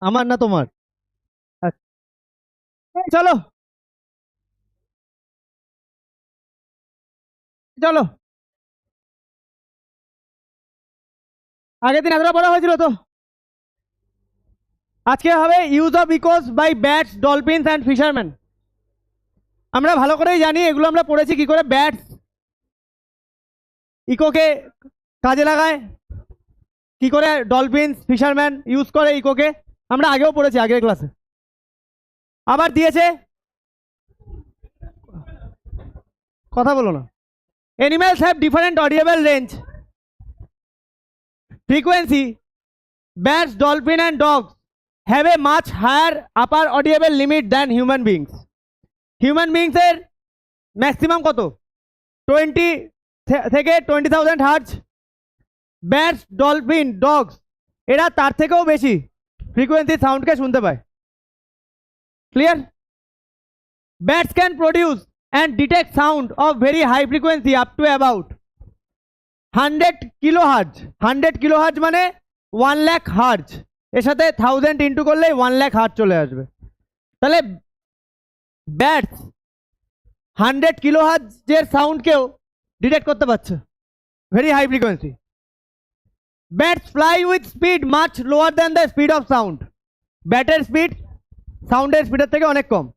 আমার না তোমার? আচ্ছা, এই চলো চলো, আগের দিন এতটা পড়া হয়েছিল তো। আজকে হবে use of echoes by bats, dolphins and fisherman. আমরা ভালো করেই জানি, এগুলো আমরা পড়েছি কি করে ব্যাটস ইকোকে কাজে লাগায়, কি করে ডলফিনস ফিশারম্যান ইউজ করে ইকোকে, আমরা আগেও পড়েছি আগের ক্লাসে। আবার দিয়েছে, কথা বলো না। Animals have different audible range frequency. Bats, dolphin and dogs have a much higher upper audible limit than human beings. Human beings এর ম্যাক্সিমাম কত? 20 থেকে 20,000 হার্জ। ব্যাটস, ডলফিন, ডগস এরা তার থেকেও বেশি ফ্রিকোয়েন্সি সাউন্ডকে শুনতে পায়। Clear? Bats can produce and detect sound of very high frequency up to about 100 kilohertz. 100 kilohertz মানে 1 lakh hertz, এর সাথে 1000 ইন্টু করলেই 1 lakh hertz চলে আসবে। তাহলে ব্যাটস 100 কিলোহার্টজ এর সাউন্ডকেও ডিটেক্ট করতে পারছে, very high frequency. Bats fly with speed much lower than the speed of sound. ব্যাটের স্পিড সাউন্ডের স্পিডের থেকে অনেক কম।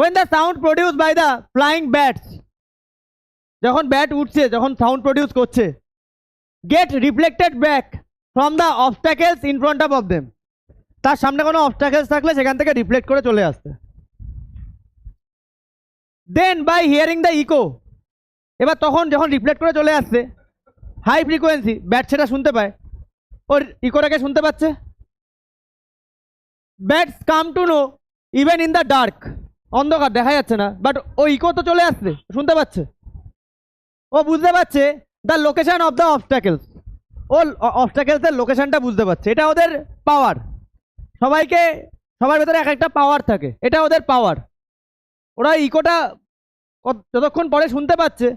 when the sound produced by the flying bats, যখন ব্যাট উঠছে, যখন সাউন্ড প্রডিউস করছে, get reflected back from the obstacles in front of them, তার সামনে কোনো অবস্টাকেলস থাকলে সেখান থেকে রিফ্লেক্ট করে চলে আসছে। দেন বাই হিয়ারিং দ্য ইকো, এবার তখন যখন রিফ্লেক্ট করে চলে আসছে হাই ফ্রিকোয়েন্সি, ব্যাট সেটা শুনতে পায়, ওর ইকোটাকে শুনতে পাচ্ছে। Bats come to know even in the dark, অন্ধকার দেখা যাচ্ছে না, বাট ও ইকো তো চলে আসছে, শুনতে পাচ্ছে, ও বুঝতে পারছে the location of the obstacles, ও অবস্টাকেলসের লোকেশনটা বুঝতে পারছে। এটা ওদের পাওয়ার। সবাইকে, সবার ভেতরে এক একটা পাওয়ার থাকে, এটা ওদের পাওয়ার। ওরা ইকোটা যতক্ষণ পরে শুনতে পাচ্ছে,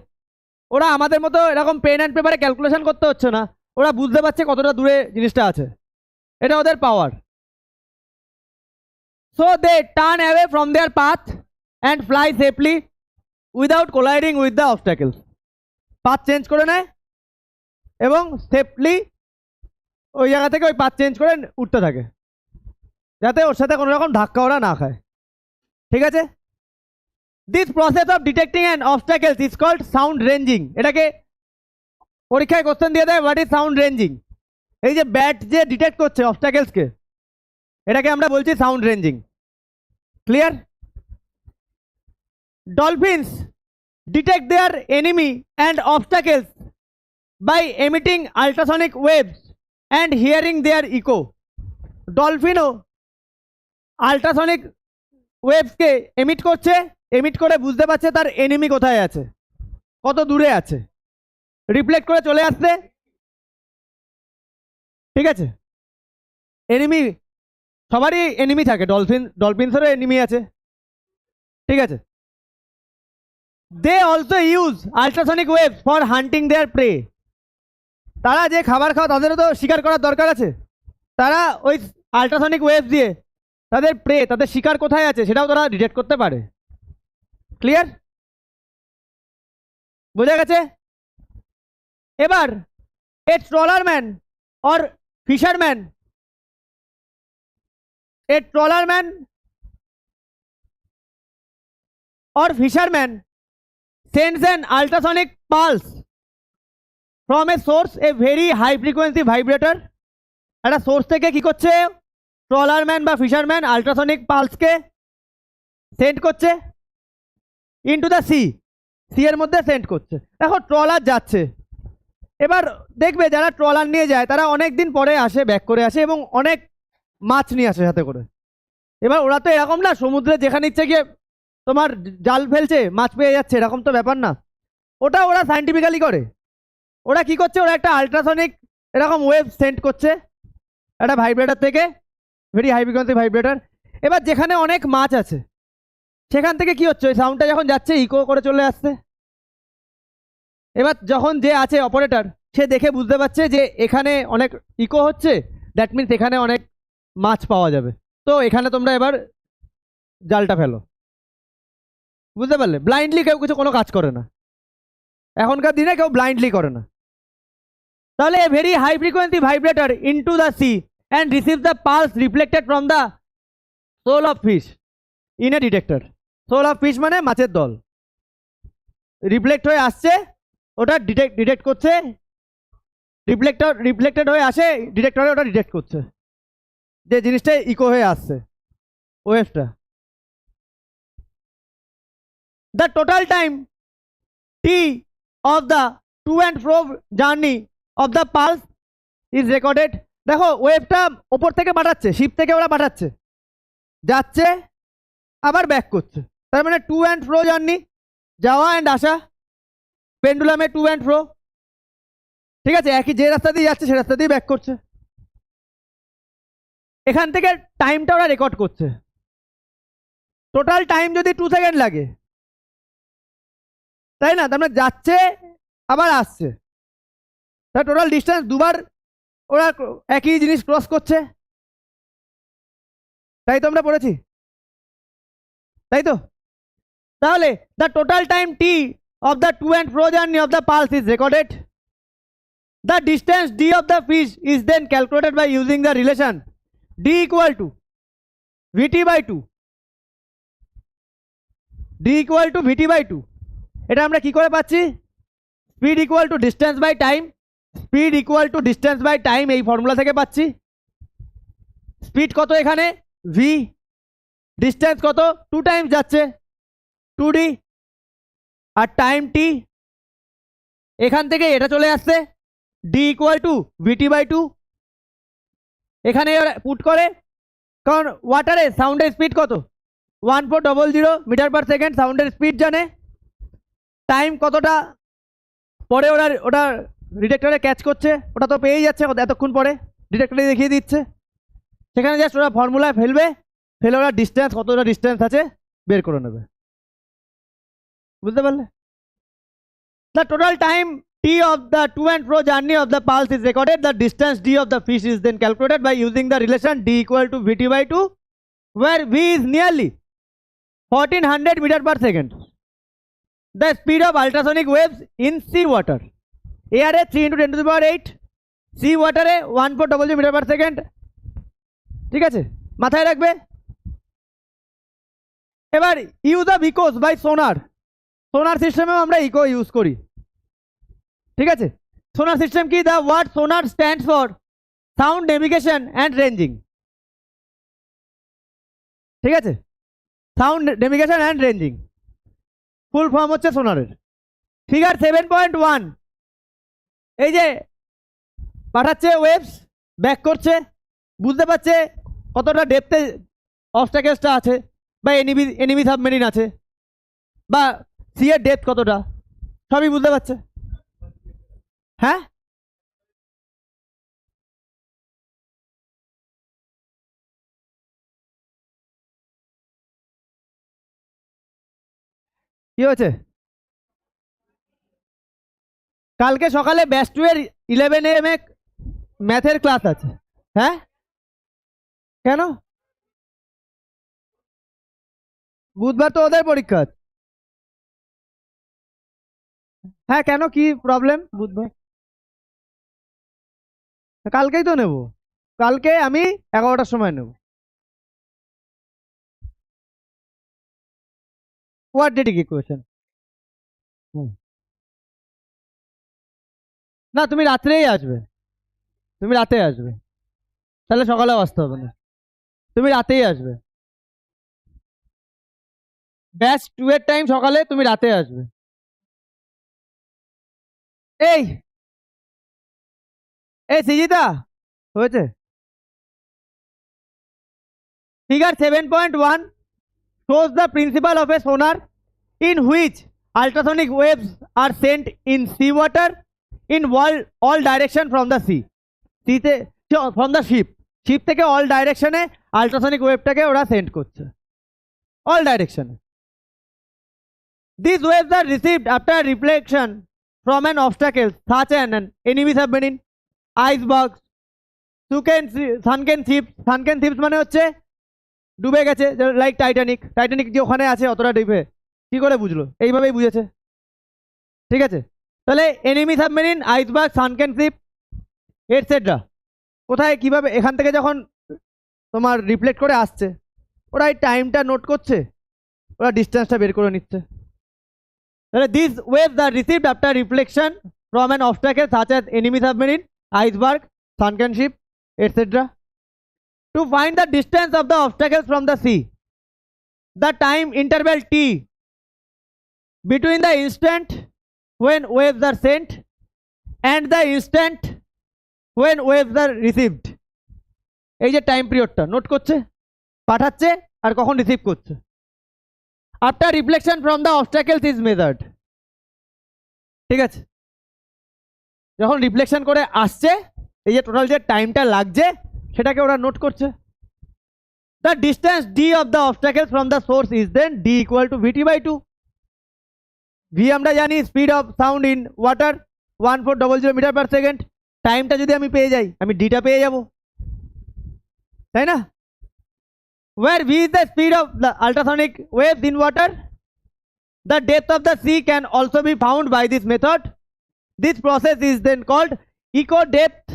ওরা আমাদের মতো এরকম পেন অ্যান্ড পেপারে ক্যালকুলেশন করতে হচ্ছে না, ওরা বুঝতে পারছে কতটা দূরে জিনিসটা আছে, এটা ওদের power. So they turn away from their path and fly safely without colliding with the obstacles. Path change করে নেয় এবং সেফলি ওই জায়গা থেকে ওই পাথ চেঞ্জ করে উঠতে থাকে, যাতে ওর সাথে কোনো রকম ধাক্কা ওরা না খায়। ঠিক আছে? This process of detecting an obstacles is called sound ranging. এটাকে পরীক্ষায় কোশ্চেন দিয়ে দেয়, হোয়াট ইজ সাউন্ড রেঞ্জিং। এই যে ব্যাট যে ডিটেক্ট করছে অবস্টাকেলসকে, এটাকে আমরা বলছি sound ranging. Clear? Dolphins detect their enemy and obstacles by emitting ultrasonic waves and hearing their echo. ডলফিনও আল্ট্রাসনিক ওয়েভসকে এমিট করছে, এমিট করে বুঝতে পারছে তার এনিমি কোথায় আছে, কত দূরে আছে, রিফ্লেক্ট করে চলে আসছে। ঠিক আছে? এনিমি, সবারই এনিমি থাকে, ডলফিনসেরও এনিমি আছে। ঠিক আছে? They also use ultrasonic waves for hunting their prey. তারা যে খাবার খাওয়া, তাদেরও তো শিকার করার দরকার আছে, তারা ওই আল্ট্রাসনিক ওয়েভ দিয়ে তাদের প্রে, তাদের শিকার কোথায় আছে সেটাও তারা ডিটেক্ট করতে পারে। ক্লিয়ার? বোঝা গেছে? এবার a trawlerman or fisherman, a trawlerman or fisherman sends an ultrasonic pulse from a source, a very high frequency vibrator. একটা সোর্স থেকে কি করছে ট্রলারম্যান বা ফিশারম্যান, আল্ট্রাসনিক পালসকে সেন্ড করছে ইনটু দ্য সি, সি এর মধ্যে সেন্ড করছে। দেখো ট্রলার যাচ্ছে, এবার দেখবে যারা ট্রলার নিয়ে যায় তারা অনেক দিন পরে আসে, ব্যাক করে আসে এবং অনেক মাছ নিয়ে আসে সাথে করে। এবার ওরা তো এরকম না সমুদ্রে যেখানে ইচ্ছে গিয়ে তোমার জাল ফেলছে মাছ পেয়ে যাচ্ছে, এরকম তো ব্যাপার না। ওটা ওরা সায়েন্টিফিক্যালি করে। ওরা কি করছে, ওরা একটা আল্ট্রাসনিক এরকম ওয়েভ সেন্ড করছে একটা ভাইব্রেটার থেকে, ভেরি হাই ফ্রিকোয়েন্সি ভাইব্রেটার। এবার যেখানে অনেক মাছ আছে সেখান থেকে কি হচ্ছে, ওই সাউন্ডটা যখন যাচ্ছে ইকো করে চলে আসছে। এবার যখন যে আছে অপারেটর, সে দেখে বুঝতে পারছে যে এখানে অনেক ইকো হচ্ছে, দ্যাট মিনস এখানে অনেক মাছ পাওয়া যাবে। তো এখানে তোমরা এবার জালটা ফেলো। বুঝতে পারলে? ব্লাইন্ডলি কেউ কিছু কোনো কাজ করে না, এখনকার দিনে কেউ ব্লাইন্ডলি করে না। তাহলে a very high frequency vibrator into the sea and receive the pulse reflected from the shoal of fish in a detector. Shoal of fish মানে মাছের দল, রিফ্লেক্ট হয়ে আসছে, ওটা ডিটেক্ট করছে, রিফ্লেক্টেড হয়ে আসে ডিটেক্টরে, ওটা ডিটেক্ট করছে যে জিনিসটা ইকো হয়ে আসছে ওয়েভটা। The total time T of the to and fro journey of the pulse is recorded. দেখো ওয়েভটা ওপর থেকে পাঠাচ্ছে, শিপ থেকে ওরা পাঠাচ্ছে, যাচ্ছে আবার ব্যাক করছে, তার মানে টু অ্যান্ড ফ্রো জার্নি, যাওয়া অ্যান্ড আসা, পেন্ডুলামে টু অ্যান্ড ফ্রো। ঠিক আছে, একই যে রাস্তা দিয়ে যাচ্ছে সে রাস্তা দিয়ে ব্যাক করছে। এখান থেকে টাইমটা ওরা রেকর্ড করছে। টোটাল টাইম যদি 2 সেকেন্ড লাগে, তাই না? তার মানে যাচ্ছে আবার আসছে, তার টোটাল ডিস্টেন্স দুবার ওরা একই জিনিস ক্রস করছে। তাই তো আমরা পড়েছি, তাই তো? তাহলে the total time T of the to and fro journey of the pulse is recorded. The distance d of the fish is then calculated by using the relation d equal to VT by two. D equal to VT by two, এটা আমরা কি করে পাচ্ছি? Speed equal to distance by time. Speed equal to distance by time, এই formula থেকে পাচ্ছি। Speed কত এখানে? ভি। ডিস্টেন্স কত? 2 টাইমস যাচ্ছে, 2d। আর টাইম টি, এখান থেকে এটা চলে আসছে, d equal to VT by two. এখানে পুট করে, কারণ ওয়াটারে সাউন্ডের স্পিড কত? 1400 মিটার পার সেকেন্ড সাউন্ডের স্পিড জানে। টাইম কতটা পরে ওরা ওটা ডিটেক্টরে ক্যাচ করছে, ওটা তো পেয়েই যাচ্ছে এতক্ষণ পরে, ডিটেক্টরে দেখিয়ে দিচ্ছে। সেখানে জাস্ট ওরা ফর্মুলায় ফেলবে, ফেলে ওরা ডিস্টেন্স কতটা ডিস্টেন্স আছে বের করে নেবে। বুঝতে পারলে? The total time T of the to and fro journey of the pulse is recorded. The distance d of the fish is then calculated by using the relation d equal to VT by two, where v is nearly 1400 meter per second. The speed of ultrasonic waves in sea water, air 3 into 10 to the power 8, sea water 1400 meter per second. ঠিক আছে, মাথায় রাখবে। এবার use of echoes by সোনার। সোনার সিস্টেমেও আমরা echo use করি। ঠিক আছে, সোনার সিস্টেম কি? দ্য ওয়ার্ড সোনার stands for sound navigation and ranging. ঠিক আছে, sound navigation and ranging full form হচ্ছে সোনারের। ফিগার 7.1, এই যে পাঠাচ্ছে ওয়েভস, ব্যাক করছে, বুঝতে পারছে কতটা ডেপথে অবস্টাকেলসটা আছে, বা এনিমি সাবমেরিন আছে, বা সি এর ডেপথ কতটা, সবই বুঝতে পারছে। হ্যাঁ, কি হয়েছে? কালকে সকালে ব্যাচ 2 এর 11 AM এ ম্যাথের ক্লাস আছে। হ্যাঁ, কেন? বুধবার তো ওদের পরীক্ষা আছে। হ্যাঁ, কেন, কি প্রবলেম? বুধবার কালকেই তো নেব, কালকে আমি 11টার সময় নেব। Quadratic equation. না, তুমি রাত্রেই আসবে, তুমি রাতে আসবে, তাহলে সকালেও আসতে হবে না, তুমি রাতেই আসবে। ব্যাচ 2 এর টাইম সকালে, তুমি রাতে আসবে। এই এই সিজিতা হয়েছে। Figure 7.1 shows the principle of a sonar in which ultrasonic waves are sent in seawater in all direction from the sea. From the ship. Ship থেকে অল ডাইরেকশনে আল্ট্রাসনিক ওয়েভটাকে ওরা সেন্ড করছে, অল ডাইরেকশনে। These waves are received after reflection from an obstacle such as an enemy submarine, icebergs, sunken ships মানে হচ্ছে ডুবে গেছে, লাইক টাইটানিক যে ওখানে আছে অতটা ডিপে। কি করে বুঝলো? এইভাবেই বুঝেছে। ঠিক আছে, তাহলে enemy submarine, iceberg, sunken ship etcetera কোথায় কিভাবে এখান থেকে যখন তোমার রিফ্লেক্ট করে আসছে, ওরা এই টাইমটা নোট করছে, ওরা ডিস্টেন্সটা বের করে নিচ্ছে। তাহলে this waves are received after reflection from an obstacle such as enemy submarine, iceberg, sunken ship etcetera. To find the distance of the obstacles from the sea, the time interval t between the instant when waves are sent and the instant when waves are received, এই যে time পিরিয়ডটা note করছে, পাঠাচ্ছে আর কখন receive করছে। After reflection from the obstacles is measured. ঠিক আছে, যখন reflection করে আসছে, এই যে টোটাল যে টাইমটা লাগছে সেটাকে ওরা নোট করছে। The distance d of the obstacles from the source is then d equal to vt by 2. v আমরা জানি speed of sound in water 1400 metre per second. টাইমটা যদি আমি পেয়ে যাই, আমি ডিটা পেয়ে যাব, তাই না? Where v is the speed of the ultrasonic waves in water, the depth of the sea can also be found by this method. This process is then called echo depth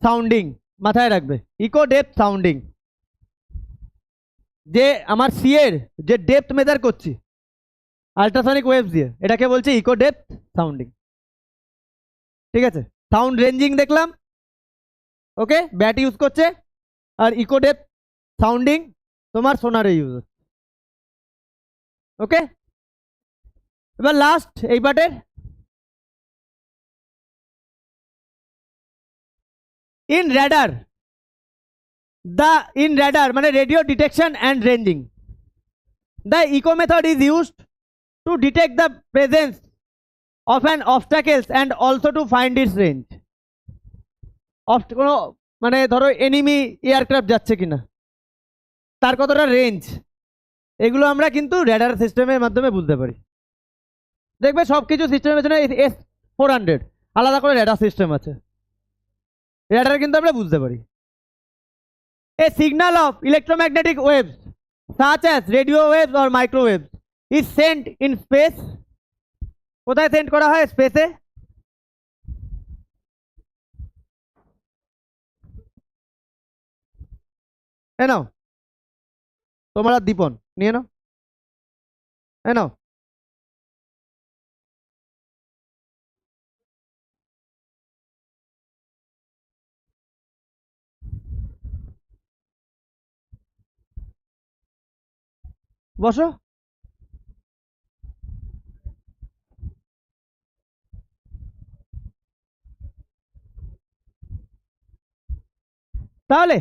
sounding. মাথায় রাখবে, eco depth sounding. যে আমার C এর যে depth measure করছি ultrasonic waves দিয়ে, এটাকে বলছে ইকো ডেপথ সাউন্ডিং। ঠিক আছে, সাউন্ড রেঞ্জিং দেখলাম, ওকে, ব্যাট ইউজ করছে, আর ইকো ডেপথ সাউন্ডিং তোমার সোনারে ইউজ হচ্ছে। ওকে, এবার লাস্ট এই পার্টের, in radar মানে radio detection and ranging, the echo method is used to detect the presence of an obstacles and also to find its range. কোনো মানে ধরো এনিমি এয়ারক্রাফট যাচ্ছে কিনা, তার কতটা রেঞ্জ, এগুলো আমরা কিন্তু রেডার সিস্টেমের মাধ্যমে বুঝতে পারি। দেখবে সব কিছু সিস্টেমের পেছনে S-400 আলাদা করে রেডার সিস্টেম আছে, রেডার কিন্তু আমরা বুঝতে পারি। A signal of electromagnetic waves such as radio waves or microwaves is sent in space. কোথায় সেন্ড করা হয়? স্পেসে। এ নাও তোমার আর দীপন নিয়ে নাও, এ নাও। বসো। তাহলে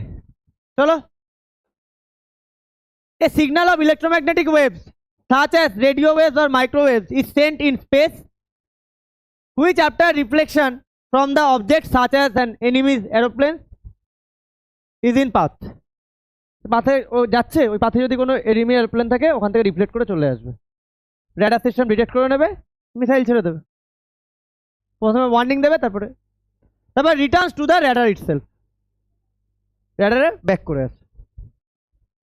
চলো, a signal of electromagnetic waves such as radio waves or microwaves is sent in space, which after reflection from the object such as an enemy's aeroplane is in path. পাথে ও যাচ্ছে, ওই পাথে যদি কোনো এনিমি এয়ারপ্লেন থাকে ওখান থেকে reflect করে চলে আসবে, রেডার সিস্টেম ডিটেক্ট করে নেবে, মিসাইল ছেড়ে দেবে, প্রথমে ওয়ার্নিং দেবে, তারপরে returns to the radar itself, রেডারে ব্যাক করে আসে।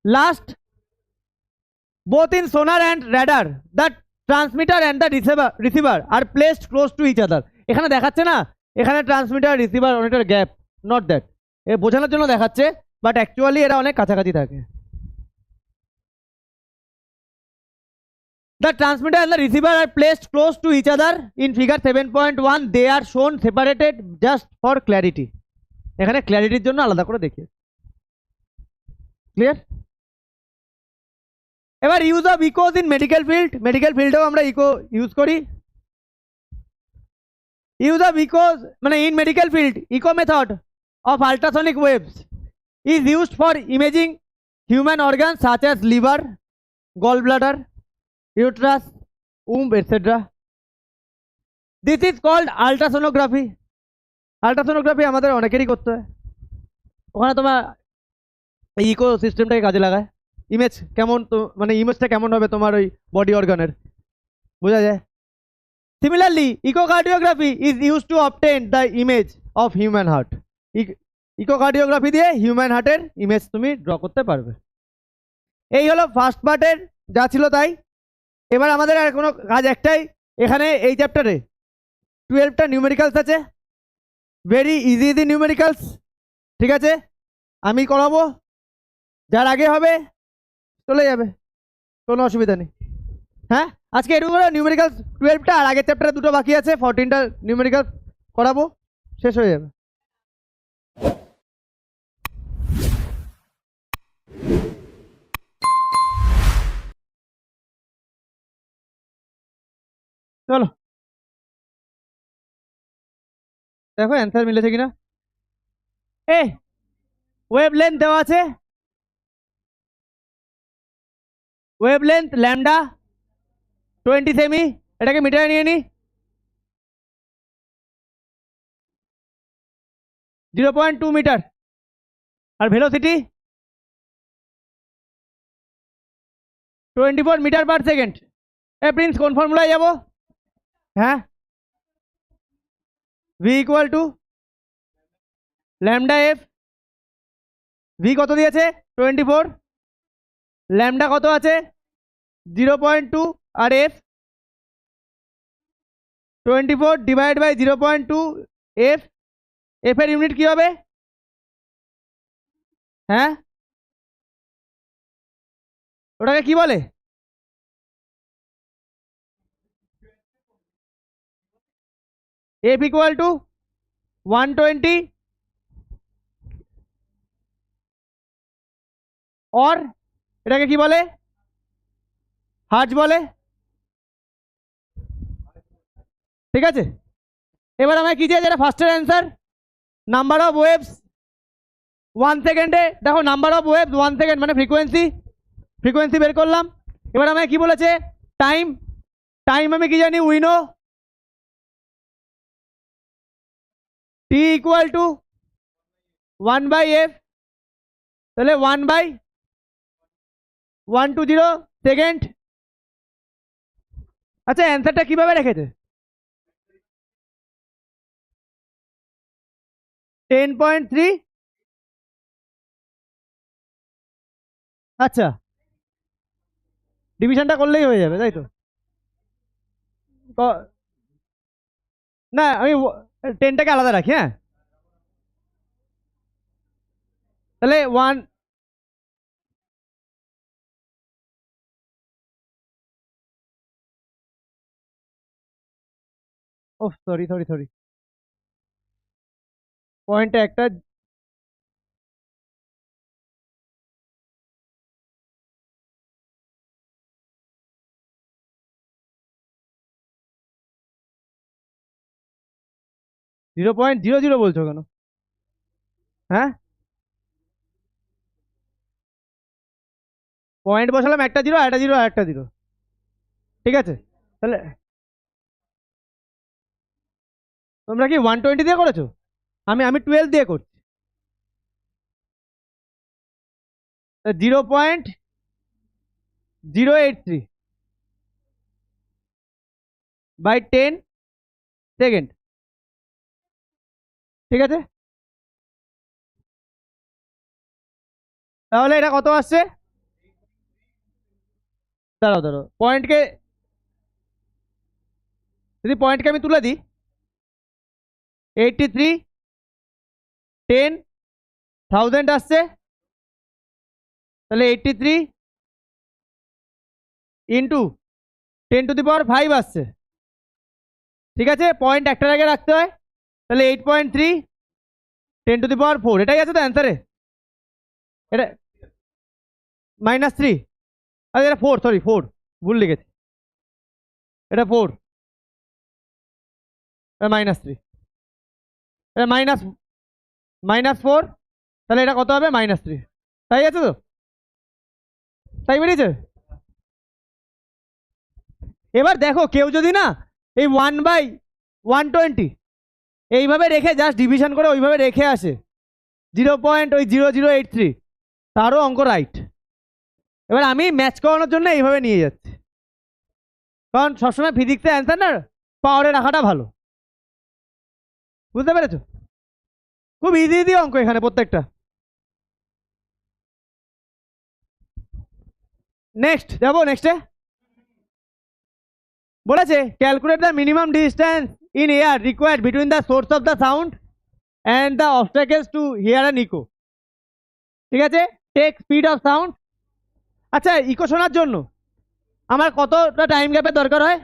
Last, both in sonar and radar the transmitter and the receiver are placed close to each other. এখানে দেখাচ্ছে না, এখানে ট্রান্সমিটার রিসিভার অনেকটা গ্যাপ, নট দ্যাট, এ বোঝানোর জন্য দেখাচ্ছে, বাট অ্যাকচুয়ালি এরা অনেক কাছাকাছি থাকে। The transmitter and the receiver are placed close to each other in figure 7.1. They are shown separated just for clarity. এখানে ক্ল্যারিটির জন্য আলাদা করে দেখি। ক্লিয়ার? এবার use of echoes in medical field, medical ফিল্ডেও আমরা ইকো ইউজ করি। ইউজ অফ ইকোজ মানে in medical field, echo method of ultrasonic waves is used for imaging human organs such as liver, gallbladder, uterus, womb, etc. This is called ultrasonography. Ultrasonography আমাদের অনেকেরই করতে হয়, ওখানে তোমার এই eco সিস্টেমটাকে কাজে লাগায়, ইমেজ কেমন তো মানে ইমেজটা কেমন হবে তোমার ওই বডি অর্গানের বোঝা যায়। Similarly, echocardiography is used to obtain the image of human heart. Echocardiography দিয়ে হিউম্যান হার্টের ইমেজ তুমি ড্র করতে পারবে। এই হলো ফার্স্ট পার্টের যা ছিল তাই। এবার আমাদের আর কোনো কাজ একটাই, এখানে এই চ্যাপ্টারে 12টা নিউমেরিক্যালস আছে, ভেরি ইজি ইজি নিউমেরিক্যালস। ঠিক আছে, আমি করাবো, যার আগে হবে চলে যাবে, কোনো অসুবিধা নেই। হ্যাঁ, আজকে এটুকু করে নিউমেরিক্যালস 12টা, আর আগের চ্যাপ্টারে দুটো বাকি আছে, 14টা নিউমেরিক্যালস করাবো, শেষ হয়ে যাবে। চলো দেখো অ্যান্সার মিলেছে কিনা। এ ওয়েভ লেন্থ দেওয়া আছে, ওয়েভ লেন্থ ল্যামডা 20 সেমি, এটাকে মিটারে নিয়ে নি, 0.2 মিটার। আর ভেলোসিটি 24 মিটার পার সেকেন্ড। এ প্রিন্স কোন ফর্মুলায় যাবো? হ্যাঁ, V equal to lambda F. V কত দিয়েছে? 24, ল্যামডা কত আছে? 0.2, আর F 24 divide by 0.2 F. F এর ইউনিট কি হবে? হ্যাঁ, ওটাকে কি বলে? এফ ইকুয়াল টু 120 और এটাকে কি বলে? হার্জ বলে। ঠিক আছে, এবার আমায় কি চাই? যেটা ফার্স্টের অ্যান্সার, নাম্বার অফ ওয়েভস 1 সেকেন্ডে। দেখো নাম্বার অফ ওয়েভস 1 সেকেন্ড মানে ফ্রিকোয়েন্সি, ফ্রিকোয়েন্সি বের করলাম। এবার আমায় কি বলেছে? টাইম। টাইম আমি কি জানি? উইনো টি ইকুয়াল টু 1/f, তাহলে 1/120 সেকেন্ড। আচ্ছা, অ্যান্সারটা কিভাবে রেখেছে? 10.3। আচ্ছা, ডিভিশনটা করলেই হয়ে যাবে, তাই তো? না, আমি 10টাকে আলাদা রাখি। হ্যাঁ, তাহলে 1, ও সরি সরি সরি, পয়েন্টটা একটা 0.00 বলছো কেন? হ্যাঁ, পয়েন্ট বসালাম, একটা জিরো, একটা জিরো, আর একটা জিরো। ঠিক আছে, তাহলে তোমরা কি 120 দিয়ে করেছো? আমি আমি 12 দিয়ে করছি। 0.083 বাই 10 সেকেন্ড। ঠিক আছে, তাহলে এটা কত আসছে? দাঁড়াও দাঁড়াও, পয়েন্টকে যদি পয়েন্টকে আমি তুলে দিই, 83 10,000 আসছে, তাহলে 83 ইন্টু 10⁵ আসছে। ঠিক আছে, পয়েন্ট একটার আগে রাখতে হয়, তাহলে 8.3 10⁴ এটাই আছে তো অ্যান্সারে? এটা -3, আচ্ছা এটা 4, সরি 4, ভুল লিখেছি, এটা 4, -3, এটা -4, তাহলে এটা কত হবে? -3। তাই আছে তো? তাই বেরিয়েছে? এবার দেখো, কেউ যদি না এই 1/120 এইভাবে রেখে জাস্ট ডিভিশন করে ওইভাবে রেখে আসে 0.0083, তারও অঙ্ক রাইট। এবার আমি ম্যাচ করানোর জন্য এইভাবে নিয়ে যাচ্ছি, কারণ সবসময় ফিজিক্সের অ্যান্সার না পাওয়ারে রাখাটা ভালো। বুঝতে পেরেছো? খুব ইজি ইজি অঙ্ক এখানে প্রত্যেকটা। নেক্সট যাবো, নেক্সটে বলেছে calculate the minimum distance in air required between the source of the sound and the obstacles two here an eco. ঠিক আছে, টেক স্পিড অফ সাউন্ড। আচ্ছা, ইকো শোনার জন্য আমার কতটা টাইম গ্যাপের দরকার হয়?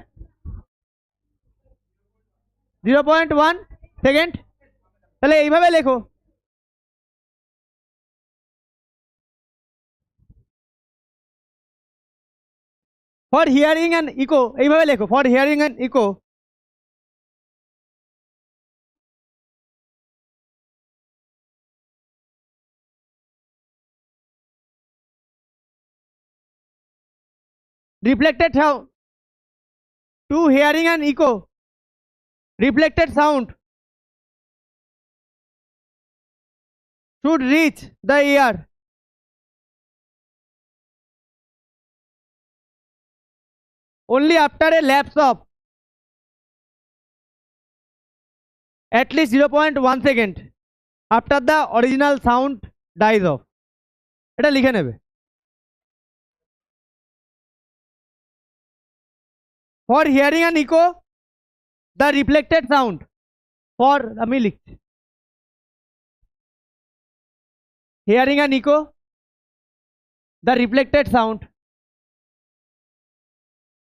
0.1 সেকেন্ড। তাহলে এইভাবে লেখো, ফর হিয়ারিং অ্যান্ড ইকো, এইভাবে লেখো, for hearing and echo reflected sound to hearing and echo reflected sound should reach the ear only after a lapse of at least 0.1 second after the original sound dies off। এটা লিখে নেবে, for hearing and echo the reflected sound, for আমি লিখছি hearing and echo the reflected sound,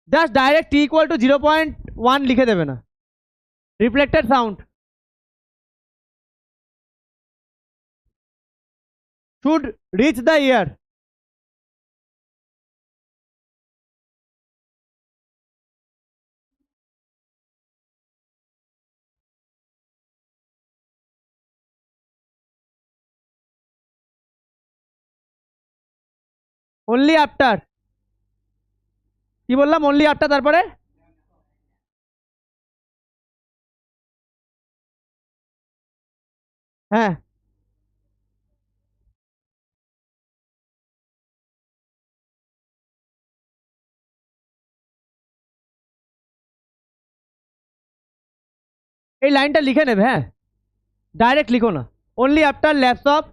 just direct t equal to 0.1 লিখে দেবে না, reflected sound should reach the ear only after, কি বললাম, only after, তারপরে হ্যাঁ এই লাইনটা লিখে নেবে, হ্যাঁ ডাইরেক্ট লিখো না, only after lapse of,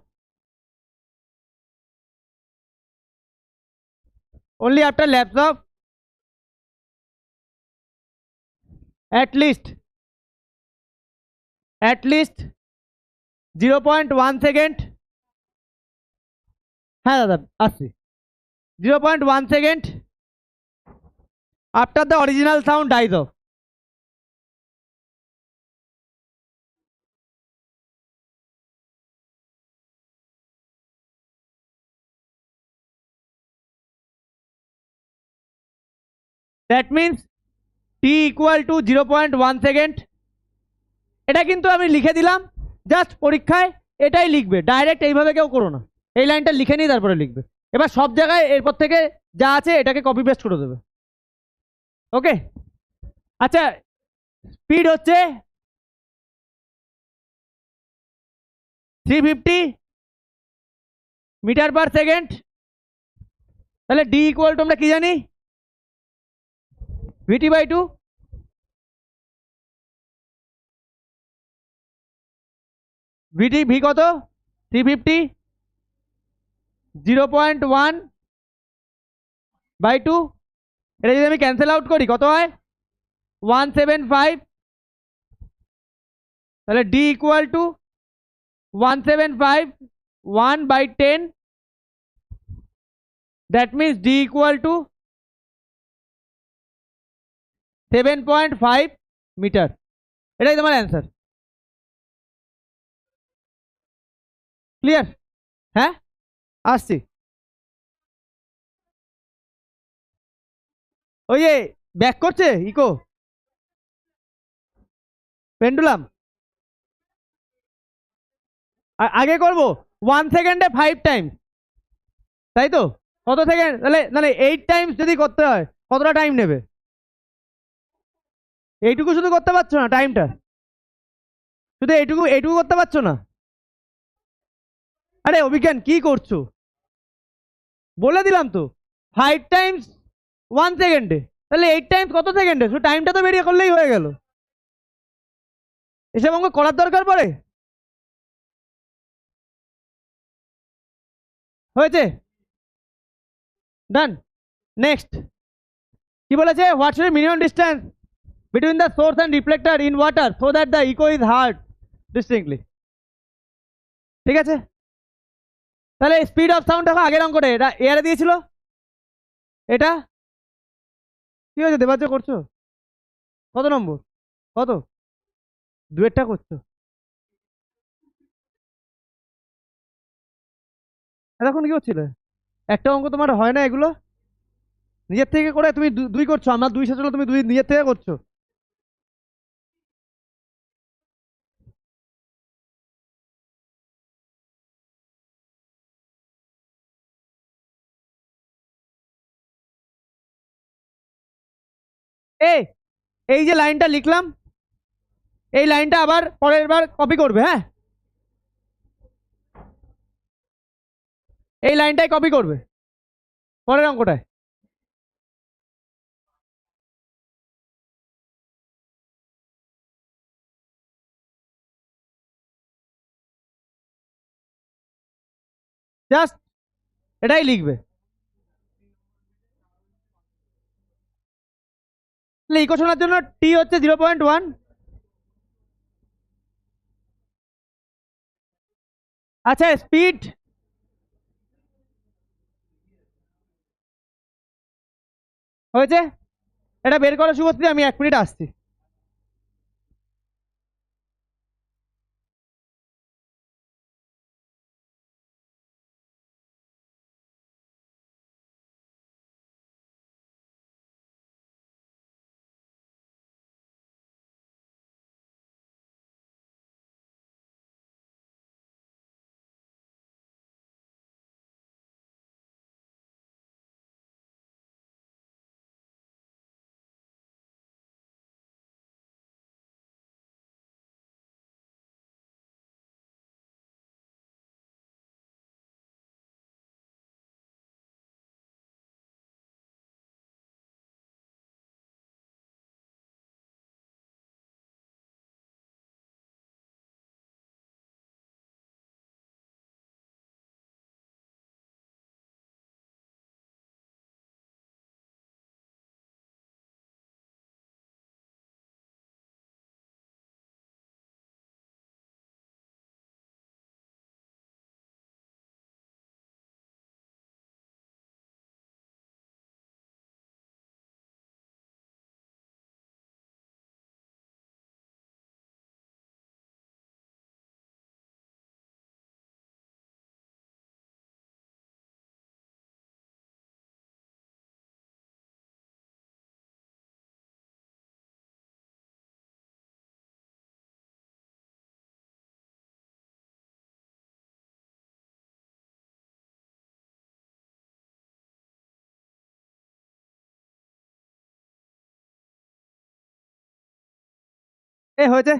only after lapse of at least 0.1 second, হ্যাঁ দাদা আসছি, 0.1 second after the original sound dies off। That means t equal to 0.1 second. এটা কিন্তু আমি লিখে দিলাম, জাস্ট পরীক্ষায় এটাই লিখবে, ডাইরেক্ট এইভাবে কেউ করো না, এই লাইনটা লিখে নিয়ে তারপরে লিখবে। এবার সব জায়গায় এরপর থেকে যা আছে এটাকে কপি পেস্ট করে দেবে, ওকে। আচ্ছা, স্পিড হচ্ছে 350 মিটার পার সেকেন্ড। তাহলে ডি ইকুয়াল টু আমরা কি জানি, ভিটি বাই 2, ভিটি ভি কত 350, 0.1 বাই 2, এটা যদি আমি ক্যান্সেল আউট করি কত হয় 175, তাহলে d equal to 175 1/10, that means d equal to 7.5 metre. এটাই তোমার অ্যান্সার, ক্লিয়ার? হ্যাঁ আসছি, ওই যে ব্যাক করছে ইকো পেন্ডুলাম, আগে করব 1 সেকেন্ডে 5 টাইম, তাই তো? কত সেকেন্ড, তাহলে 8 টাইমস যদি করতে হয় কতটা টাইম নেবে? এইটুকু শুধু করতে পারছো না টাইমটা, শুধু এইটুকু এইটুকু করতে পারছো না? আরে অভিজ্ঞান কি করছো, বলে দিলাম তো 5 টাইমস 1 সেকেন্ডে, তাহলে 8 টাইমস কত সেকেন্ডে, শুধু টাইমটা তো বেরিয়ে করলেই হয়ে গেল, এসব অঙ্ক করার দরকার পড়ে? হয়েছে? ডান। নেক্সট কি বলেছে? What's is minimum distance between the source and reflector in water so that the echo is heard distinctly. ঠিক আছে, তাহলে স্পিড অফ সাউন্ড দেখো আগের অঙ্কটা এটা এয়ারে দিয়েছিল, এটা কি হয়েছে দেবাজ্য করছো? কত নম্বর? কত? দুয়েরটা করছো? এতক্ষণ কি করছিলে? একটা অঙ্ক তোমার হয় না এগুলো? নিজের থেকে করে তুমি দুই করছো, আমার দুই শেষ হলো, তুমি দুই নিজের থেকে করছো। এই এই যে লাইনটা লিখলাম, এই লাইনটা আবার পরের বার কপি করবে, হ্যাঁ? এই লাইনটাই কপি করবে পরের অঙ্কটায়। জাস্ট এটাই লিখবে। ইকুয়েশনের জন্য টি হচ্ছে 0.1। আচ্ছা স্পিড হয়েছে, এটা বের করো শুভশ্রী, আমি 1 মিনিট আসছি। এ হয়েছে।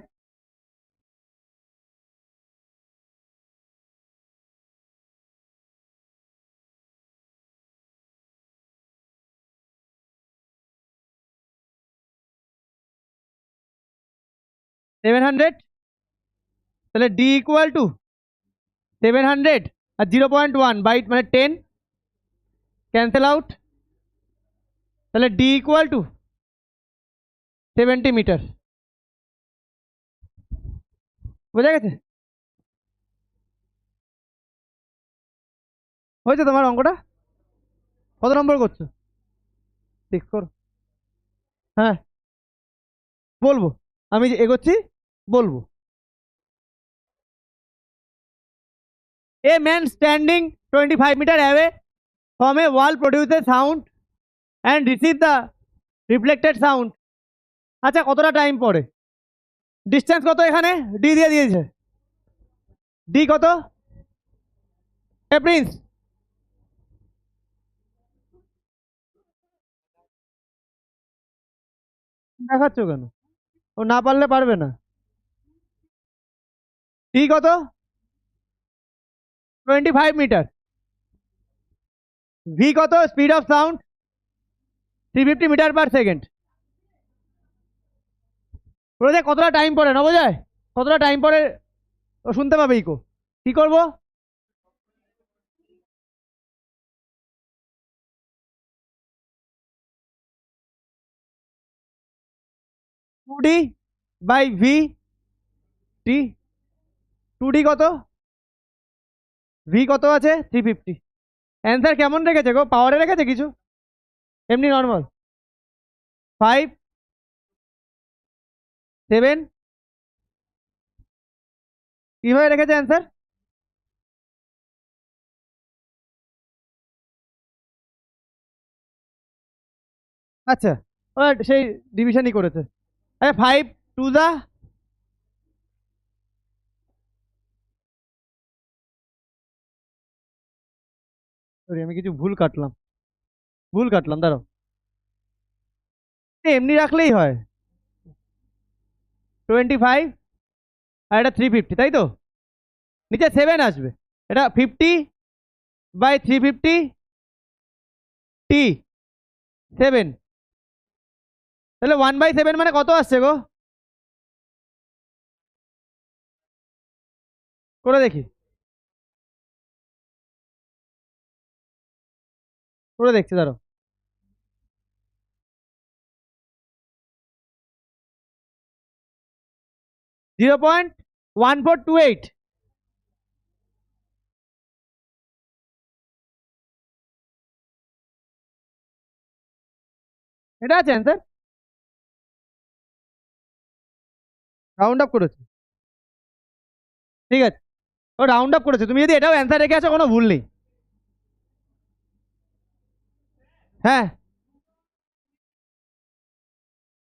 700, তাহলে ডি ইকুয়াল টু 700 আর 0.1 বাই মানে 10 ক্যান্সেল আউট, তাহলে ডি ইকুয়াল টু 70 মিটার। বোঝা গেছে? হয়েছে তোমার অঙ্কটা? কত নম্বর করছো? 6 করো। হ্যাঁ বলবো, আমি যে এগোচ্ছি বলবো। A man standing 25 meter away from a wall produces sound and receives the reflected sound. আচ্ছা কতটা টাইম পরে? ডিস্টেন্স কত এখানে? ডি দিয়ে দিয়েছে। ডি কত? এ প্রিন্স দেখাচ্ছ কেন? ও না পারলে পারবে না। ডি কত? 25 মিটার। ভি কত? Speed of sound 350 metre per second. বলে কতটা টাইম পরে না বোঝায়? কতটা টাইম পরে ও শুনতে পাবে ইকো? কি করবো? 2D by V T. 2D কত, ভি কত আছে 350। অ্যান্সার কেমন রেখেছে গো, পাওয়ারে রেখেছে কিছু, এমনি নর্মাল? 5 7 কিভাবে রেখেছে অ্যান্সার? আচ্ছা, ওরা সেই ডিভিশনই করেছে। আচ্ছা 5 2 সরি আমি কিছু ভুল কাটলাম দাঁড়াও। এমনি রাখলেই হয় 25 আর এটা 350, তাই তো? নিচে 7 আসবে, এটা 50/350 টি 7, তাহলে 1/7 মানে কত আসছে গো? করে দেখি, করে দেখছি দাঁড়াও। 0.1428। এটা আছে অ্যান্সার, রাউন্ড আপ করেছে। ঠিক আছে, ও রাউন্ড আপ করেছে, তুমি যদি এটাও অ্যান্সার রেখে আসো কোনো ভুল নেই। হ্যাঁ,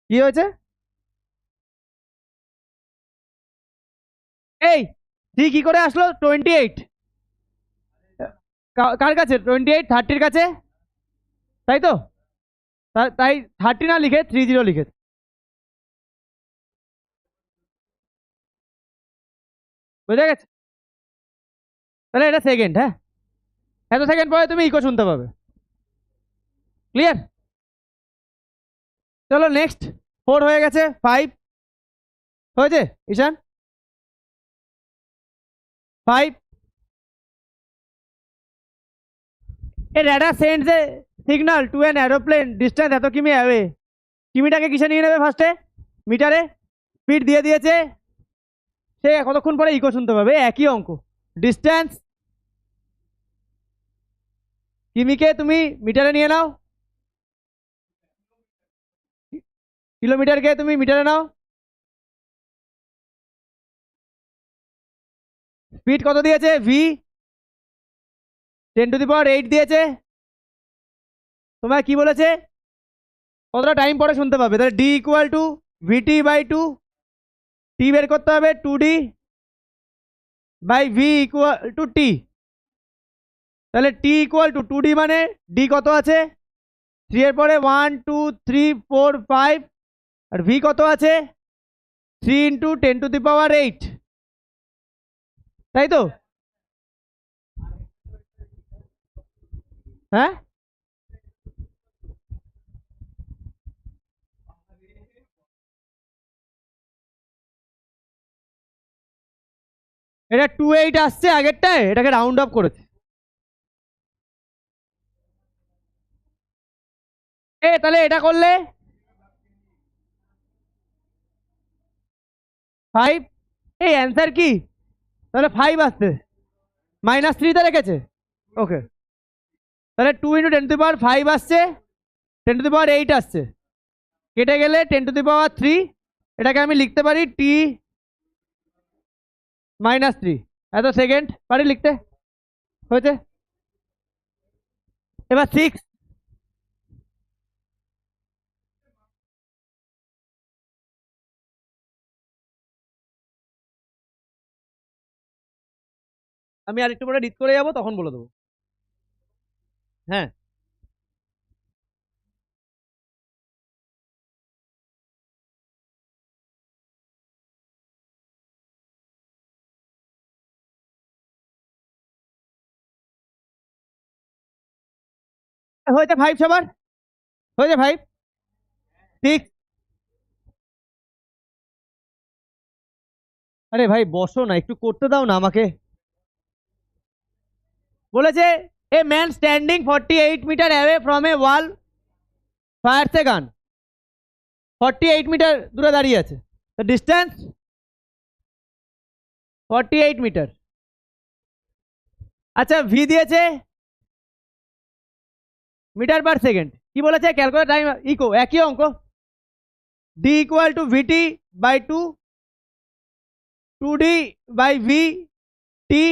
কি হয়েছে? এই থ্রি কি করে আসলো 28? কার কাছে 28? 30-র কাছে, তাই তো? তাই 30 না লিখে 30 লিখে। বুঝা গেছে? তাহলে এটা সেকেন্ড। হ্যাঁ, এত সেকেন্ড পরে তুমি ইকো শুনতে পাবে। ক্লিয়ার? চলো নেক্সট। 4 হয়ে গেছে, 5 হয়েছে ঈশান। 5 এ radar sends a signal to an aeroplane distance এত কিমি অ্যাওয়ে। কিমিটাকে কিসে নিয়ে নেবে ফার্স্টে? মিটারে। স্পিড দিয়ে দিয়েছে, সে কতক্ষণ পরে ইকো শুনতে পাবে, একই অঙ্ক। ডিস্টেন্স কিমিকে তুমি মিটারে নিয়ে নাও, কিলোমিটারকে তুমি মিটারে নাও। স্পিড কত দিয়েছে? ভি 10⁸ দিয়েছে। তোমার কি বলেছে কতটা টাইম পরে শুনতে পাবে? তাহলে ডি ইকুয়াল টু VT/2, টি বের করতে হবে 2D/V ইকুয়াল টু টি। তাহলে টি ইকুয়াল টু 2D মানে ডি কত আছে 3 এর পরে 1 2 3 4 5, আর ভি কত আছে 3 × 10⁸, তাই তো? হ্যাঁ, এটা 28 আসছে আগেরটায়, এটাকে রাউন্ড অফ করেছে। তাহলে এটা করলে 5। অ্যান্সার কি তাহলে 5 আসছে, -3 তে রেখেছে। ওকে, তাহলে 2 × 10⁵ আসছে, 10⁸ আসছে, কেটে গেলে 10⁻3। এটাকে আমি লিখতে পারি T-3 এত সেকেন্ড, পারি লিখতে? হয়েছে। এবার 6। আমি আরেকটু পরে ডিট করে যাবো, তখন বলে দেবো। হ্যাঁ, হয়েছে 5 সবার, হয়েছে 5 6। আরে ভাই বসো না, একটু করতে দাও না আমাকে। বলেছে a man standing 48 metre away from a wall fires a gun. 48 metre দূরে দাঁড়িয়ে আছে। তো ডিস্টেন্স 48 মিটার। আচ্ছা ভি দিয়েছে মিটার পার সেকেন্ড। কি বলেছে? ক্যালকুলেট টাইম ইকো, একই অঙ্ক। D equal to VT by 2, 2d by V T,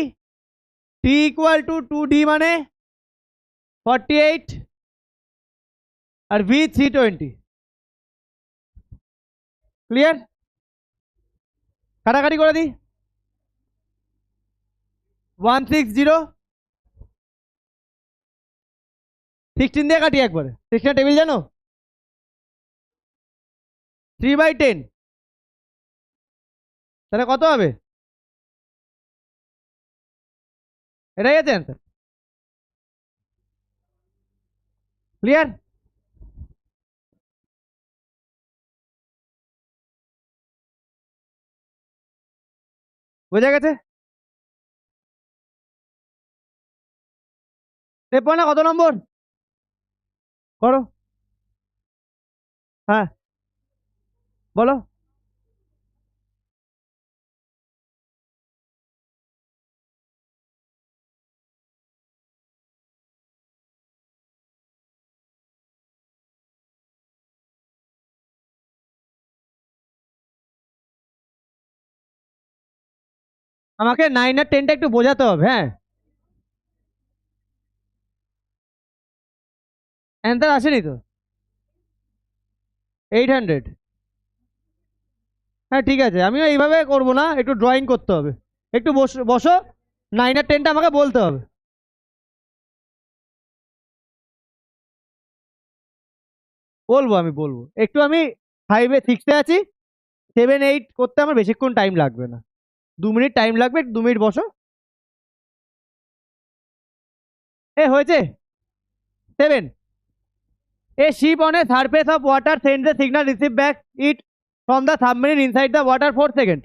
T equal to 2d মানে 48 আর ভি 320। ক্লিয়ার? কাটাকাটি করে দিই। 160, 16 দিয়ে কাটি একবারে। 16 টেবিল জানো? 3/10, তাহলে কত হবে? এটাই আছে অ্যান্সার। ক্লিয়ার? বোঝা গেছে? দেখবো না কত নম্বর করো। হ্যাঁ বলো। আমাকে 9 আর 10টা একটু বোঝাতে হবে। হ্যাঁ, অ্যান্সার আসেনি তো। 800। হ্যাঁ ঠিক আছে, আমিও এইভাবে করবো না, একটু ড্রয়িং করতে হবে। একটু বসো বসো, 9 আর 10টা আমাকে বলতে হবে। বলবো, আমি বলবো একটু। আমি 5-এ 6-এ আছি, 7-8 করতে আমার বেশিক্ষণ টাইম লাগবে না, 2 মিনিট টাইম লাগবে। 2 মিনিট বসো। এ হয়েছে। 7, a ship on a surface of water sends a signal, receive back it from the submarine inside the water 4 seconds.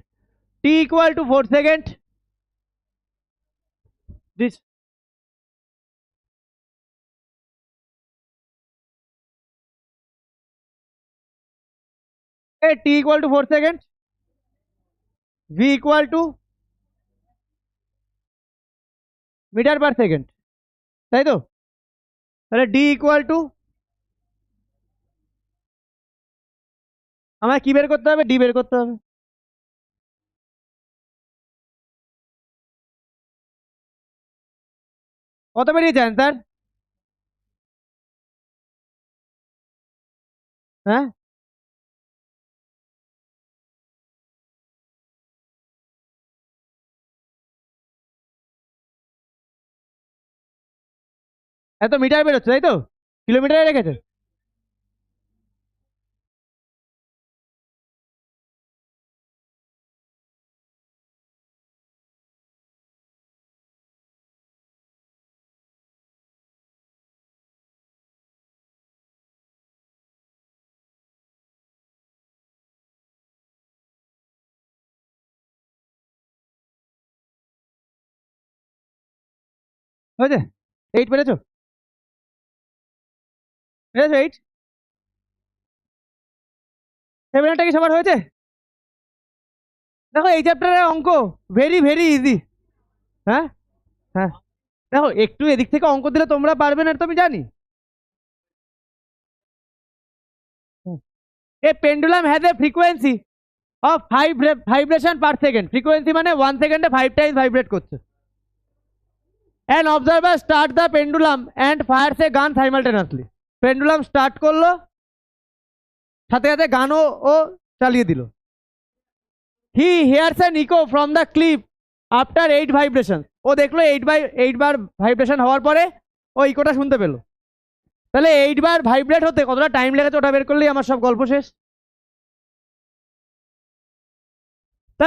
T equal to 4 seconds. This a T equal to 4 seconds. V equal to metre per second, তাই তো? তাহলে d equal two, আমায় কি বের করতে হবে? D বের করতে হবে। কত বেরিয়েছে অ্যান্সার? হ্যাঁ, এত মিটার বেরোচ্ছে তাই তো? কিলোমিটারে রেখেছে? হয়েছে? 8 পেরেছো? পেরেছো 8? 7 কি সবার হয়েছে? দেখো এই চ্যাপ্টারের অঙ্ক ভেরি ভেরি ইজি। হ্যাঁ হ্যাঁ, দেখো একটু এদিক থেকে অঙ্ক দিলে তোমরা পারবে না, এটা তো আমি জানি। A pendulum has a frequency of 5 vibration per second. Frequency মানে 1 সেকেন্ডে 5 টাইমস ভাইব্রেট করছে। An observer start the pendulum and fires a gun simultaneously. Pendulum start করলো, সাথে সাথে গানও ও চালিয়ে দিল। He hears an echo from the cliff after 8 vibration. ও দেখলো 8 বার ভাইব্রেশন হওয়ার পরে ও ইকোটা শুনতে পেলো। তাহলে 8 বার ভাইব্রেট হতে কতটা টাইম লেগেছে ওটা বের করলেই আমার সব গল্প শেষ। তা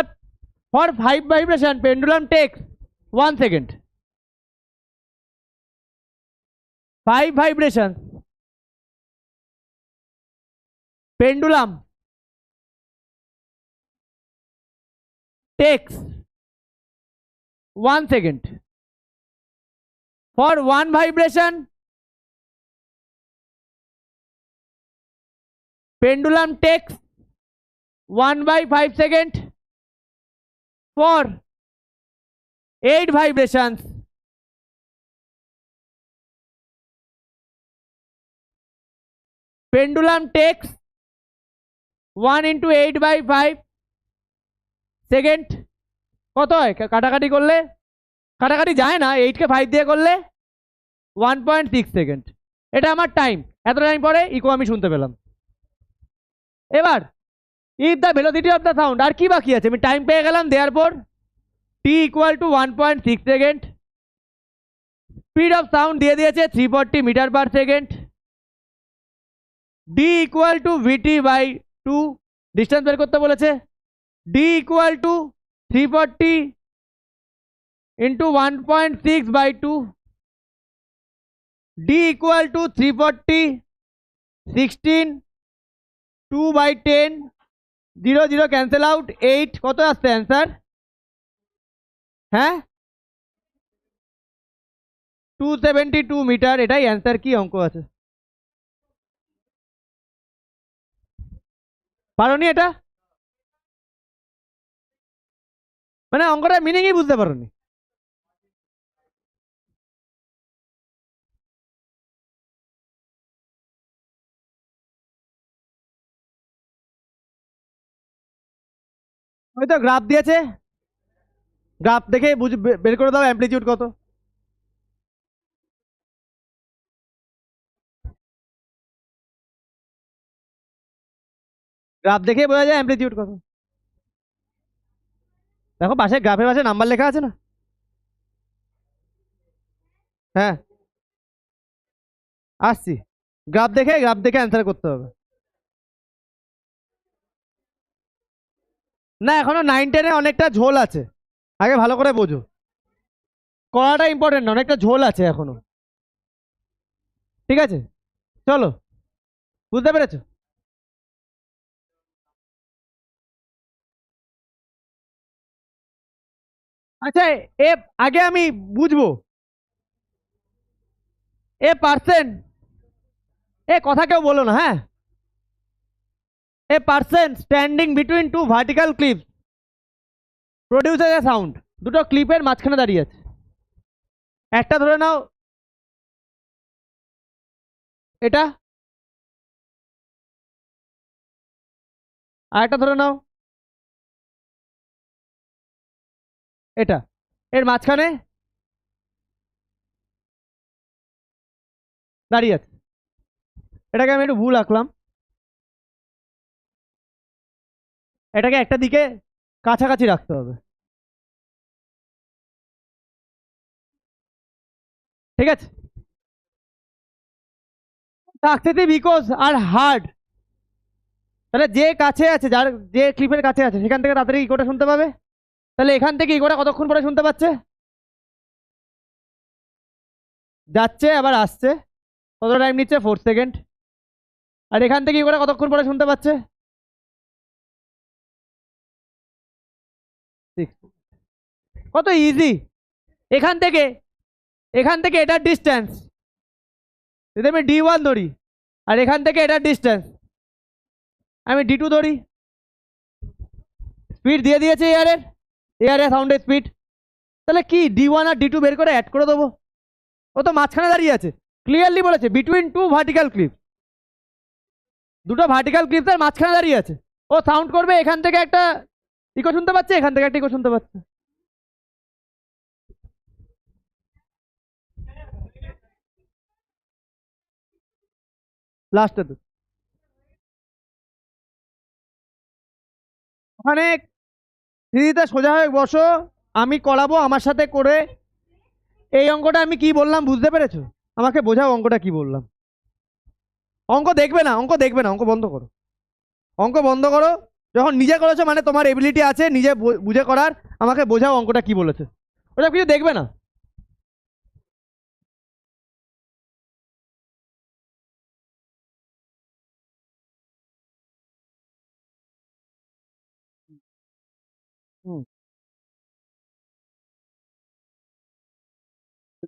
for 5 vibration pendulum takes 1 second. 5 vibration pendulum takes 1 second. For 1 vibration pendulum takes 1/5 second for 8 vibrations. Pendulum takes 1 into 8/5 second কত হয়? কাটাকাটি করলে কাটাকাটি যায় না, 8 কে 5 দিয়ে করলে 1.6 সেকেন্ড। এটা আমার টাইম। এত টাইম পরে ইকো আমি শুনতে পেলাম। এবার if the velocity of the sound, আর কি বাকি আছে? আমি টাইম পেয়ে গেলাম, দেওয়ার পর T equal to 1.6 second. Speed of sound দিয়ে দিয়েছে 340 metre per second. D equal to VT by 2, distance বের করতে বলেছে। D equal to 340 into 1.6 by 2, D equal to 340 16 2 by 10, 0 0 cancel out, 8 কত আসছে অ্যান্সার? হ্যাঁ 272 মিটার, এটাই অ্যান্সার। কি অঙ্ক আছে? পারোনি এটা? মানে অঙ্কটা মিনিংই বুঝতে পারোনি। ওই তো গ্রাফ দিয়েছে, গ্রাফ দেখে বের করে দাও অ্যামপ্লিটিউড কত। গ্রাফ দেখে বোঝা যায় অ্যামপ্লিটিউড কত। দেখো পাশে, গ্রাফের পাশে নাম্বার লেখা আছে না? হ্যাঁ আসছি, গ্রাফ দেখে অ্যান্সার করতে হবে। না এখনো 9 10-এ অনেকটা ঝোল আছে, আগে ভালো করে বোঝো। করাটা ইম্পর্টেন্ট না, অনেকটা ঝোল আছে এখনো। ঠিক আছে চলো, বুঝতে পেরেছো? আচ্ছা এ আগে আমি বুঝবো। পার্সেন্ট, কথা কেউ বলো না, হ্যাঁ। Person standing between two vertical cliff produces a sound. দুটো ক্লিপের মাঝখানে দাঁড়িয়ে আছে। একটা ধরে নাও এটা, আর একটা ধরে নাও এটা, এর মাঝখানে দাঁড়িয়ে আছে। এটাকে আমি একটু ভুল আঁকলাম, এটাকে একটা দিকে কাছাকাছি রাখতে হবে। ঠিক আছে, সাকসেসিভ ইকোস আর হার্ড। তাহলে যে কাছে আছে, যার যে ক্লিপের কাছে আছে সেখান থেকে তাড়াতাড়ি ইকোটা শুনতে পাবে। তাহলে এখান থেকে ইকোটা কতক্ষণ পরে শুনতে পাচ্ছে? যাচ্ছে আবার আসছে, কত টাইম নিচ্ছে? 4 সেকেন্ড। আর এখান থেকে ইকোটা কতক্ষণ পরে শুনতে পাচ্ছে? 6। কত ইজি! এখান থেকে এটার ডিস্টেন্স যদি আমি D1 ধরি, আর এখান থেকে এটার ডিস্টেন্স আমি D2 ধরি, স্পিড দিয়ে দিয়েছে এয়ারে সাউন্ডের স্পিড। তাহলে কি D1 আর D2 বের করে অ্যাড করে দেবো? ও তো মাঝখানে দাঁড়িয়ে আছে, ক্লিয়ারলি বলেছে বিটুইন টু ভার্টিক্যাল ক্লিপ। দুটো ভার্টিক্যাল ক্লিপসের মাঝখানে দাঁড়িয়ে আছে। ও সাউন্ড করবে, এখান থেকে একটা ইকো শুনতে পাচ্ছে, এখান থেকে একটা ইকো শুনতে পাচ্ছে। লাস্টে তো ওখানে দিদিতে সোজা হয়ে বসো, আমি করাবো আমার সাথে করে। এই অঙ্কটা আমি কি বললাম বুঝতে পেরেছো? আমাকে বোঝাও অঙ্কটা কি বললাম। অঙ্ক দেখবে না, অঙ্ক বন্ধ করো, অঙ্ক বন্ধ করো। যখন নিজে করেছো মানে তোমার এবিলিটি আছে নিজে বুঝে করার। আমাকে বোঝাও অঙ্কটা কি বলেছে, ওটা কিছু দেখবে না।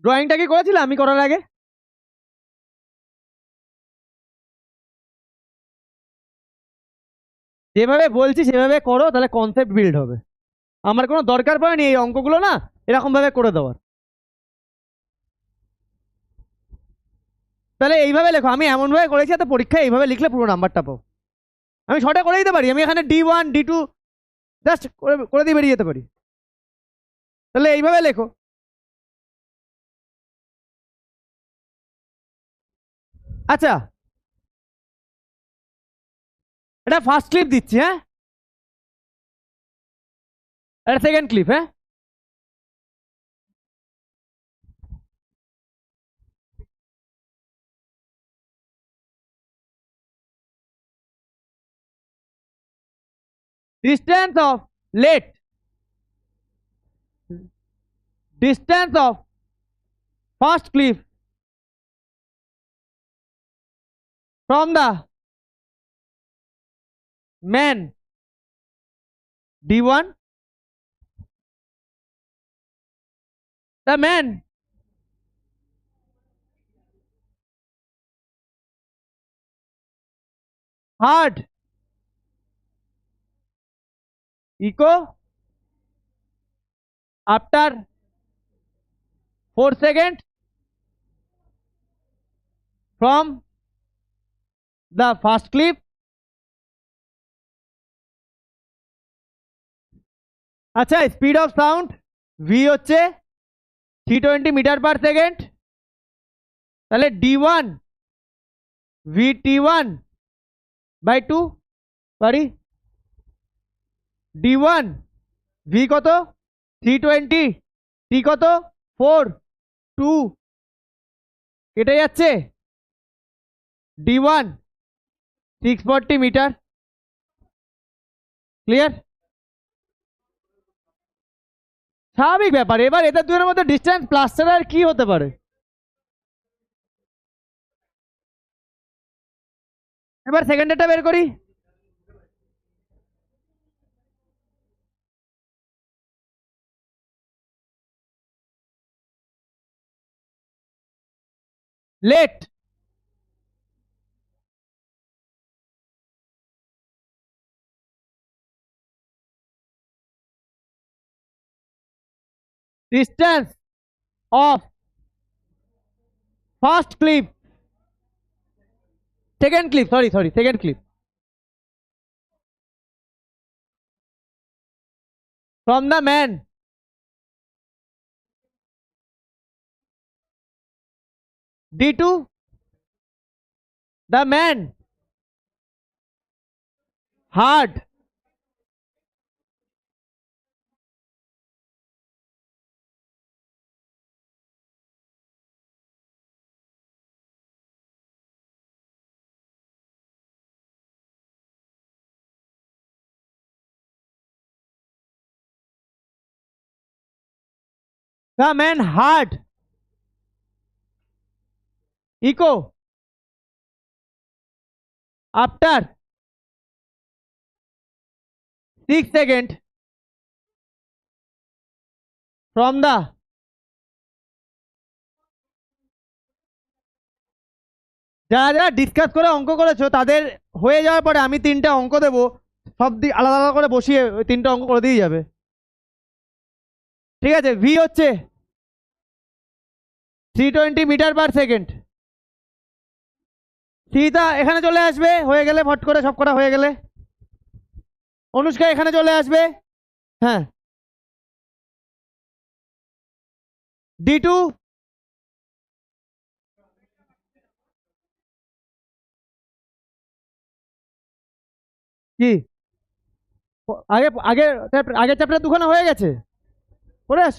ড্রয়িংটা কি করেছিলে আমি করার আগে? যেভাবে বলছি সেভাবে করো, তাহলে কনসেপ্ট বিল্ড হবে। আমার কোনো দরকার পড়েনি এই অঙ্কগুলো না এরকম ভাবে করে দেওয়ার। তাহলে এইভাবে লেখো, আমি এমন ভাবে করেছি তো পরীক্ষায় এইভাবে লিখলে পুরো নাম্বারটা পাবো। আমি শর্টে করে দিতে পারি, আমি এখানে D1 D2 জাস্ট করে করে দিয়ে বেরিয়ে যেতে পারি। তাহলে এইভাবে লেখো। আচ্ছা, এটা ফার্স্ট ক্লিপ দিচ্ছি, হ্যাঁ, এটা সেকেন্ড ক্লিপ, হ্যাঁ। Distance of let distance of first cliff from the man D1, the man hard echo after 4 seconds from the first cliff. আচ্ছা, স্পিড অফ সাউন্ড ভি হচ্ছে 320 মিটার পার সেকেন্ড। তাহলে D1 VT1 by 2, sorry, D1 V কত 320, টি কত 4, 2 কেটে যাচ্ছে, D1 640 metre. Clear? স্বাভাবিক ব্যাপার। এবার এদের দুজনের মধ্যে ডিস্টেন্স প্লাস ছাড়া আর কি হতে পারে? এবার সেকেন্ডেরটা বের করি। Let distance of first cliff, second cliff, sorry second cliff, from the man D2, the man hard the man hard echo after 6 seconds from the যারা যারা ডিসকাস করে অঙ্ক করেছো তাদের হয়ে যাওয়ার পরে আমি তিনটা অঙ্ক দেবো, সব দিক আলাদা আলাদা করে বসিয়ে ওই তিনটা অঙ্ক করে দিয়ে যাবে। ঠিক আছে? ভি হচ্ছে 320 মিটার পার সেকেন্ড। সীতা এখানে চলে আসবে হয়ে গেলে, ফট করে সব করা হয়ে গেলে। অনুষ্কা এখানে চলে আসবে, হ্যাঁ। D2 কি আগে আগে আগের চ্যাপ্টার দুখানা হয়ে গেছে, পড়ে আস।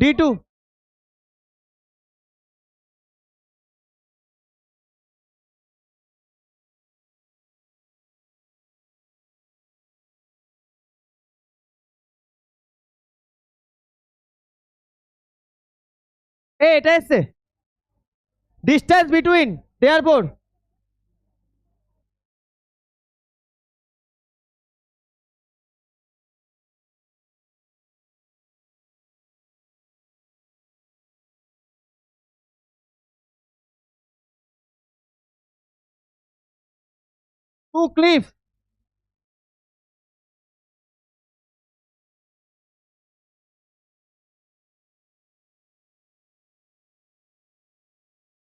D2এটা এসছে distance between therefore two cliff.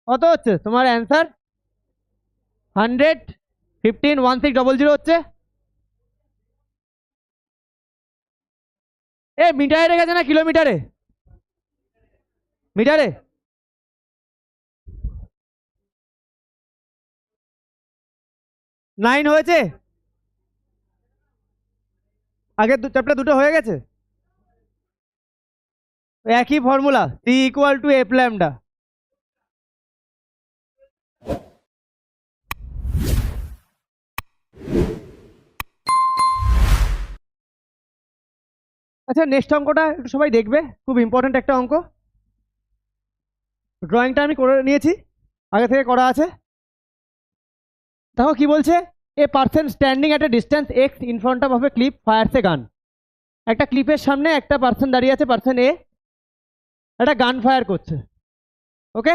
কত হচ্ছে তোমার অ্যান্সার? 100, 15, 1600 হচ্ছে। এ মিটারে রেখেছে না কিলোমিটারে? মিটারে। নাইন হয়েছে। আগের চ্যাপ্টার দুটো হয়ে গেছে। একই formula, c equal to f lambda. আচ্ছা নেক্সট অঙ্কটা একটু সবাই দেখবে, খুব ইম্পর্টেন্ট একটা অঙ্ক। ড্রয়িংটা আমি করে নিয়েছি, আগে থেকে করা আছে। দেখো কি বলছে, a person standing at a distance X in front of a cliff fires a gun. একটা ক্লিপের সামনে একটা পার্সন দাঁড়িয়ে আছে, পার্সন এ একটা গান ফায়ার করছে। Okay,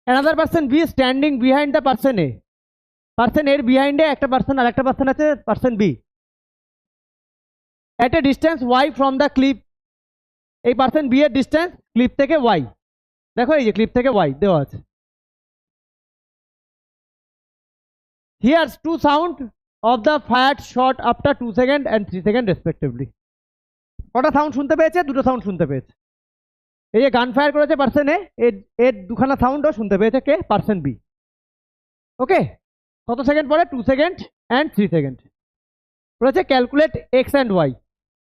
another person B standing behind the person A. Person এর বিহাইন্ডে একটা পার্সন, আর একটা পার্সন আছে person B, at a distance Y from the cliff. এই পার্সন বি এর ডিস্টেন্স ক্লিপ থেকে ওয়াই। দেখো এই যে ক্লিপ থেকে ওয়াই দেওয়া আছে। Hears to sound of the fire shot after 2 second and 3 second respectively. কটা সাউন্ড শুনতে পেয়েছে? দুটো সাউন্ড শুনতে পেয়েছে। এই যে গান ফায়ার করেছে পার্সন এ, এর দুখানা সাউন্ডও শুনতে পেয়েছে কে? Person B. ওকে, কত সেকেন্ড পরে? 2 সেকেন্ড অ্যান্ড 3 সেকেন্ড। বলেছে ক্যালকুলেট এক্স অ্যান্ড ওয়াই,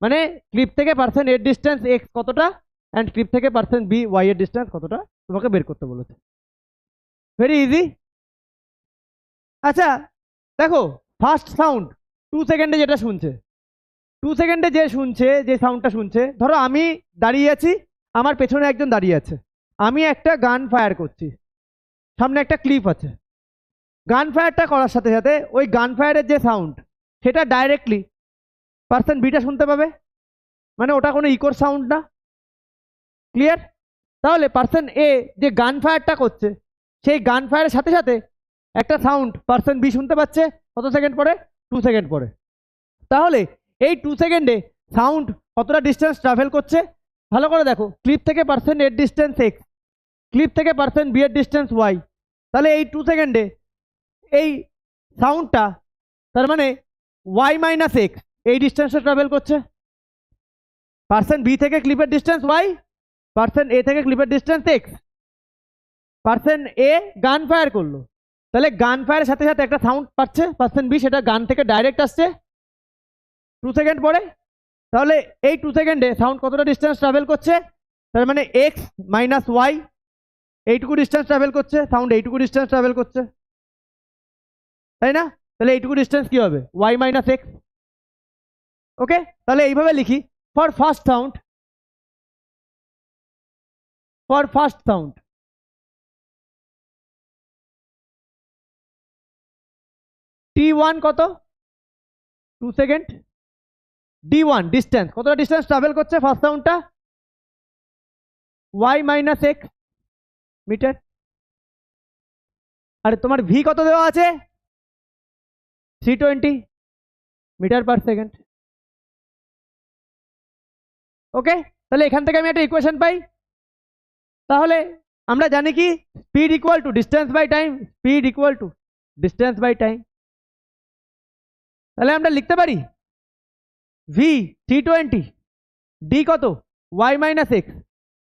মানে ক্লিপ থেকে পার্সন এর ডিস্টেন্স এক্স কতটা অ্যান্ড ক্লিপ থেকে পার্সন বি ওয়াই এর ডিস্টেন্স কতটা, তোমাকে বের করতে বলেছে। Very easy. আচ্ছা দেখো, ফার্স্ট সাউন্ড 2 সেকেন্ডে যেটা শুনছে, 2 সেকেন্ডে যে শুনছে, যে সাউন্ডটা শুনছে, ধরো আমি দাঁড়িয়ে আছি, আমার পেছনে একজন দাঁড়িয়ে আছে, আমি একটা গান ফায়ার করছি, সামনে একটা ক্লিপ আছে। গান ফায়ারটা করার সাথে সাথে ওই গান ফায়ারের যে সাউন্ড, সেটা ডাইরেক্টলি পার্সন বিটা শুনতে পাবে, মানে ওটা কোনো ইকোর সাউন্ড না। ক্লিয়ার? তাহলে পার্সন এ যে গান ফায়ারটা করছে, সেই গান ফায়ারের সাথে সাথে একটা সাউন্ড পার্সন বি শুনতে পাচ্ছে কত সেকেন্ড পরে? 2 সেকেন্ড পরে। তাহলে এই 2 সেকেন্ডে সাউন্ড কতটা ডিস্টেন্স ট্রাভেল করছে? ভালো করে দেখো, ক্লিপ থেকে পার্সন এর ডিস্টেন্স এক্স, ক্লিপ থেকে পার্সন বি এর ডিস্টেন্স ওয়াই। তাহলে এই 2 সেকেন্ডে এই সাউন্ডটা, তার মানে ওয়াই মাইনাস এক্স এই ডিস্টেন্সে ট্রাভেল করছে। পার্সন বি থেকে ক্লিপের ডিস্টেন্স ওয়াই, পার্সন এ থেকে ক্লিপের ডিস্টেন্স এক্স। পার্সন এ গান ফায়ার করলো, তাহলে গান ফায়ারের সাথে সাথে একটা সাউন্ড পাচ্ছে পার্সন বি, সেটা গান থেকে ডাইরেক্ট আসছে 2 সেকেন্ড পরে। তাহলে এই 2 সেকেন্ডে সাউন্ড কতটা ডিস্টেন্স ট্রাভেল করছে? তার মানে এক্স মাইনাস ওয়াই, এইটুকু ডিস্টেন্স ট্রাভেল করছে, সাউন্ড এইটুকু ডিস্টেন্স ট্রাভেল করছে, তাই না? তাহলে এইটুকু ডিস্টেন্স কি হবে? Y minus x. ওকে, তাহলে এইভাবে লিখি, for first sound, for first sound T1 কত? 2 সেকেন্ড। D1 ডিস্টেন্স, কতটা ডিস্টেন্স ট্রাভেল করছে ফার্স্ট সাউন্ডটা? y minus X metre. আর তোমার ভি কত দেওয়া আছে? 320 মিটার পার সেকেন্ড। ওকে, তাহলে এখান থেকে আমি একটা ইকুয়েশন পাই। তাহলে আমরা জানি কি, speed equal to distance by time, speed equal to distance by time. তাহলে আমরা লিখতে পারি ভি 320, ডি কত? ওয়াই মাইনাস এক্স,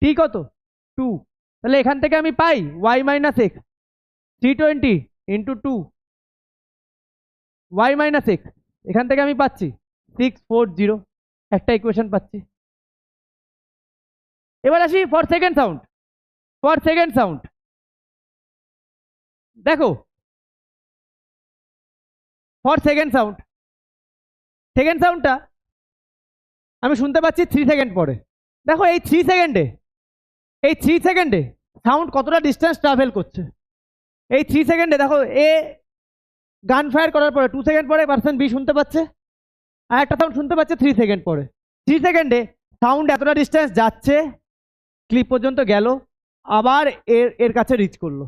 টি কত? 2। তাহলে এখান থেকে আমি পাই Y minus X 320 into 2 Y minus X, এখান থেকে আমি পাচ্ছি 640, একটা ইকুয়েশন পাচ্ছি। এবার আসি for second sound. For second sound দেখো, ফর সেকেন্ড সাউন্ড, সেকেন্ড সাউন্ডটা আমি শুনতে পাচ্ছি 3 সেকেন্ড পরে। দেখো এই 3 সেকেন্ডে, এই 3 সেকেন্ডে সাউন্ড কতটা ডিস্টেন্স ট্রাভেল করছে? এই 3 সেকেন্ডে দেখো, এ গান ফায়ার করার পরে 2 সেকেন্ড পরে পার্সন বি শুনতে পাচ্ছে, আর একটা সাউন্ড শুনতে পাচ্ছে 3 সেকেন্ড পরে। 3 সেকেন্ডে সাউন্ড এতটা ডিস্টেন্স যাচ্ছে, ক্লিপ পর্যন্ত গেল, আবার এর কাছে রিচ করলো।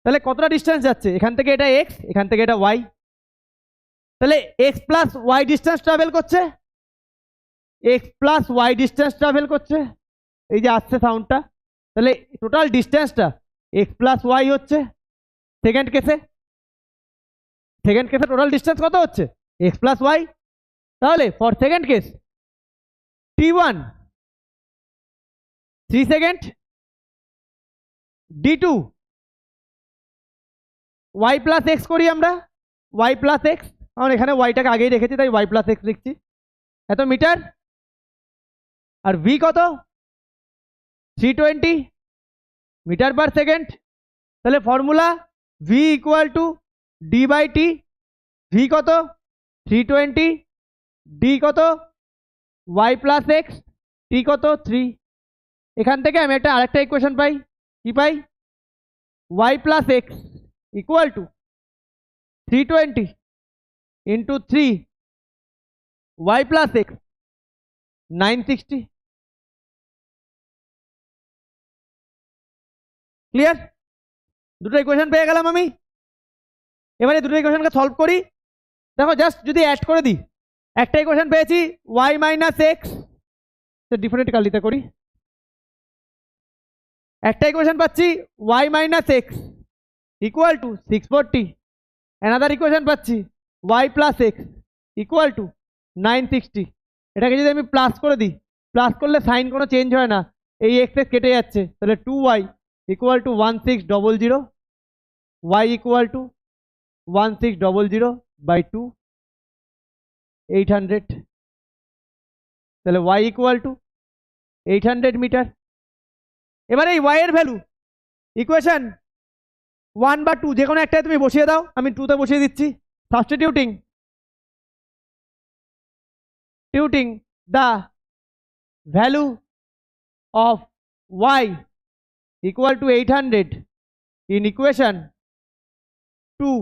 তাহলে কতটা ডিস্টেন্স যাচ্ছে? এখান থেকে এটা এক্স, এখান থেকে এটা ওয়াই, তাহলে X plus Y distance travel করছে, X plus Y distance travel করছে, এই যে আসছে সাউন্ডটা। তাহলে টোটাল ডিস্টেন্সটা এক্স প্লাস ওয়াই হচ্ছে সেকেন্ড কেসে। সেকেন্ড কেসে টোটাল ডিস্টেন্স কত হচ্ছে? X plus Y. তাহলে for second case t1 3 second, d2 y plus X করি আমরা, y প্লাস এক্স, কারণ এখানে ওয়াইটাকে আগেই রেখেছি তাই y প্লাস এক্স লিখছি, এত মিটার। আর v কত? 320 মিটার পার সেকেন্ড। তাহলে formula v equal to d by t. v কত? 320, d কত? y প্লাস এক্স, t কত? 3। এখান থেকে আমি একটা আরেকটা ইকুয়েশন পাই, কি পাই? y plus x equal to 320 into 3 y plus x 960। Clear? দুটো ইকুয়েশন পেয়ে গেলাম আমি। এবারে দুটো ইকুয়েশনকে সলভ করি। দেখো জাস্ট যদি অ্যাড করে দিই, একটা ইকুয়েশন পেয়েছি y মাইনাস এক্স, ডিফারেন্ট কালিতে করি, একটা ইকুয়েশন পাচ্ছি y minus x equal to 640, another equation পাচ্ছি y plus x equal to 960। এটাকে যদি আমি প্লাস করে দিই, প্লাস করলে সাইন কোনো চেঞ্জ হয় না, এই এক্স এক্স কেটে যাচ্ছে, তাহলে 2y equal to 1600, y equal to 1600 by 2 800, তাহলে y ইকুয়াল টু 800 মিটার। এবারে এই y এর ভ্যালু ইকুয়েশন 1 বা 2 যে কোনো একটাই তুমি বসিয়ে দাও, আমি 2তে বসিয়ে দিচ্ছি। Substituting the value of y equal to 800 in equation 2,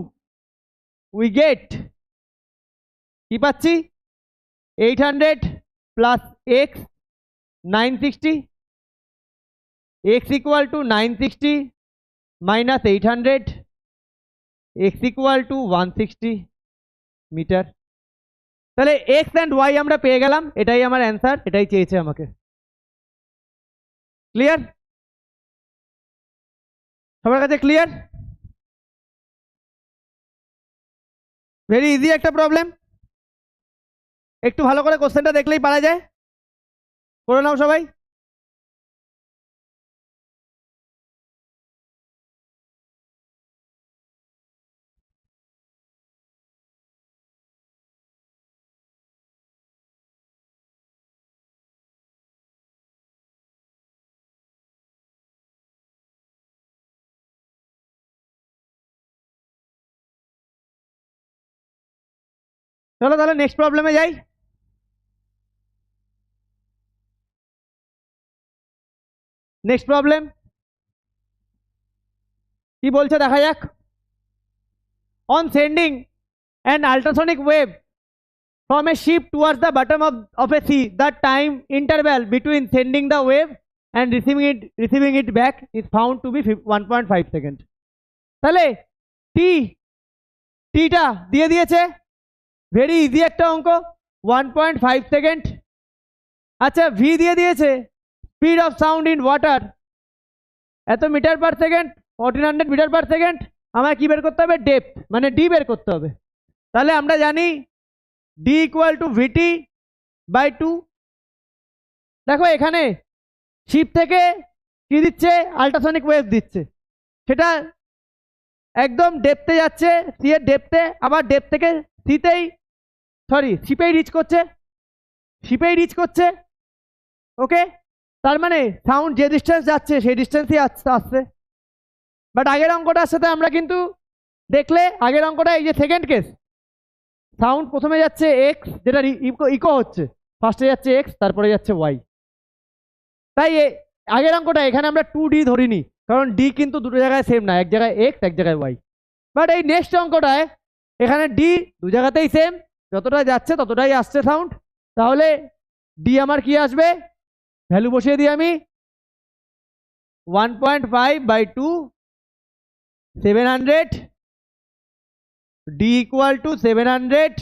we get কি পাচ্ছি? 800 plus x 960, x equal to 960 minus 800, x equal to 160 metre. তাহলে এক্স অ্যান্ড ওয়াই আমরা পেয়ে গেলাম, এটাই আমার অ্যান্সার, এটাই চেয়েছে আমাকে। ক্লিয়ার? সবার কাছে ক্লিয়ার? ভেরি ইজি একটা প্রবলেম, একটু ভালো করে কোশ্চেনটা দেখলেই পারা যায়। করে নাও সবাই। চলো তাহলে নেক্সট প্রবলেমে যাই। নেক্সট প্রবলেম কি বলছে দেখা যাক। On sending an ultrasonic wave from a ship towards the bottom of a sea, the time interval between sending the wave and receiving it back is found to be 1.5 second. তাহলে টিটা দিয়ে দিয়েছে, very easy একটা অঙ্ক, 1.5 second. আচ্ছা V দিয়ে দিয়েছে, speed of sound in water এত metre per second, 1400 metre per second. আমায় কি বের করতে হবে? ডেপথ, মানে ডি বের করতে হবে। তাহলে আমরা জানি d equal to VT by 2। দেখো এখানে শিপ থেকে কি দিচ্ছে? আল্ট্রাসনিক ওয়েভ দিচ্ছে, সেটা একদম ডেপথে যাচ্ছে, সি এর ডেপথে, আবার ডেপথ থেকে শিপেই রিচ করছে। ওকে, তার মানে সাউন্ড যে ডিস্টেন্স যাচ্ছে সেই ডিস্টেন্সই আসছে। বাট আগের অঙ্কটার সাথে আমরা কিন্তু দেখলে, আগের অঙ্কটা এই যে সেকেন্ড কেস, সাউন্ড প্রথমে যাচ্ছে এক্স, যেটা ইকো হচ্ছে, ফার্স্টে যাচ্ছে এক্স, তারপরে যাচ্ছে ওয়াই। তাই আগের অঙ্কটা এখানে আমরা 2D ধরিনি, কারণ ডি কিন্তু দুটো জায়গায় সেম না, এক জায়গায় এক্স এক জায়গায় ওয়াই। বাট এই নেক্সট অঙ্কটায় এখানে ডি দু জায়গাতেই সেম, যতটা যাচ্ছে ততটাই আসছে সাউন্ড। তাহলে ডি আমার কি আসবে? ভ্যালু বসিয়ে দিই আমি 1.5 by 2 700 d equal to 700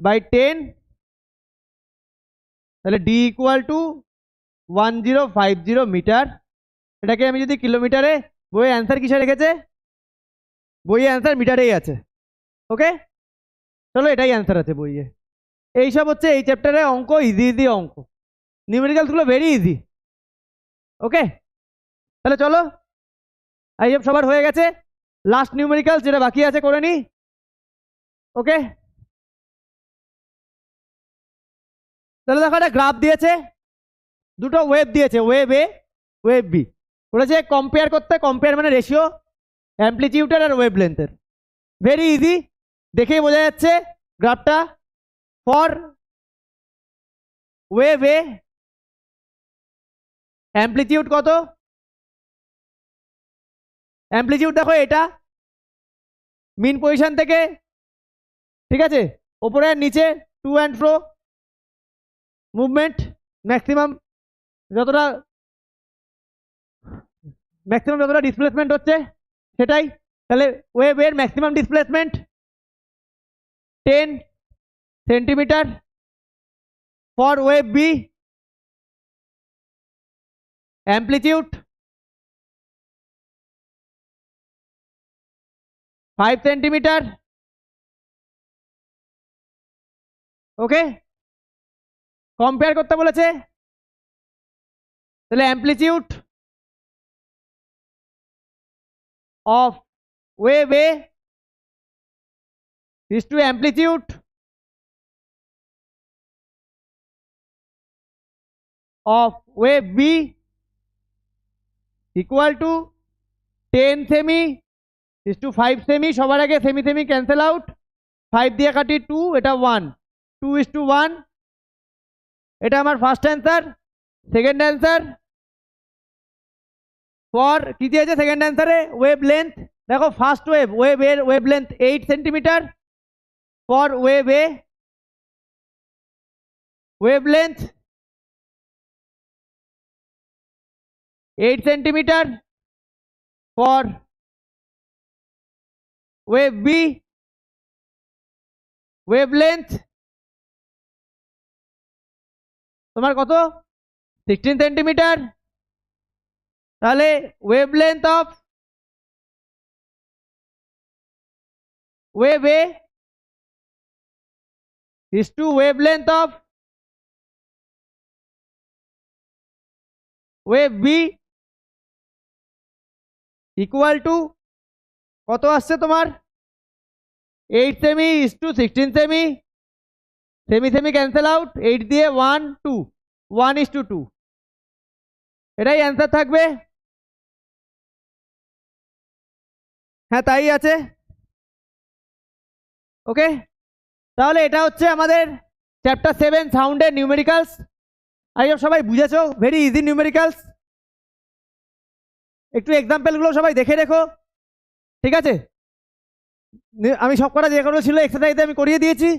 by 10, তাহলে d equal to 1050 মিটার। এটাকে আমি যদি কিলোমিটারে, বইয়ের অ্যান্সার কিসে রেখেছে? বইয়ের অ্যান্সার মিটারেই আছে। ওকে, চলো এটাই অ্যান্সার আছে বইয়ে। এইসব হচ্ছে এই চ্যাপ্টারে অঙ্ক, ইজি ইজি অঙ্ক, নিউমেরিক্যালসগুলো ভেরি ইজি। ওকে, তাহলে চলো, এই সবার হয়ে গেছে, লাস্ট নিউমেরিক্যালস যেটা বাকি আছে করে নি। ওকে, তাহলে দেখো একটা গ্রাফ দিয়েছে, দুটো ওয়েভ দিয়েছে, ওয়েভ এ ওয়েভ বি, বলেছে কম্পেয়ার করতে। কম্পেয়ার মানে রেশিও অ্যাম্পলিটিউডের আর ওয়েভ লেন্থের। ভেরি ইজি, দেখেই বোঝা যাচ্ছে গ্রাফটা। ফর ওয়েভ এ অ্যাম্পলিটিউড কত? অ্যাম্পলিটিউড দেখো এটা মিন পজিশন থেকে, ঠিক আছে, ওপরে আর নিচে to and fro movement, maximum যতটা ডিসপ্লেসমেন্ট হচ্ছে সেটাই। তাহলে ওয়েভের maximum displacement 10 centimetre for wave B, amplitude 5 centimetre. Okay, compare করতে বলেছে, তাহলে amplitude of wave A is to amplitude of wave B equal to 10 semi is to 5 semi। সবার আগে সেমি সেমি ক্যান্সেল আউট, 5 দিয়ে কাটি 2, এটা 1, 2 is to 1। এটা আমার first answer. Second answer for কি দিয়েছে সেকেন্ড অ্যান্সারে? Wavelength. দেখো ফার্স্ট ওয়েভ এর wavelength 8 centimetre, for wave A wavelength 8 centimetre, for wave B wavelength তোমার কত? 16 সেন্টিমিটার। তাহলে wavelength of wave A is to wave length of wave B equal to কত আসছে তোমার? 8 semi is to 16 semi, semi semi cancel out, 8 দিয়ে 1 2, 1 is to 2, এটাই answer থাকবে। হ্যাঁ তাই আছে। ওকে, তাহলে এটা হচ্ছে আমাদের চ্যাপ্টার 7 সাউন্ডের নিউমেরিক্যালস। আই হোপ সবাই বুঝেছো, ভেরি ইজি নিউমেরিক্যালস। একটু এক্সাম্পলগুলো সবাই দেখে রেখো, ঠিক আছে? আমি সব কটা যে কোনো ছিল এক্সারসাইজে আমি করিয়ে দিয়েছি।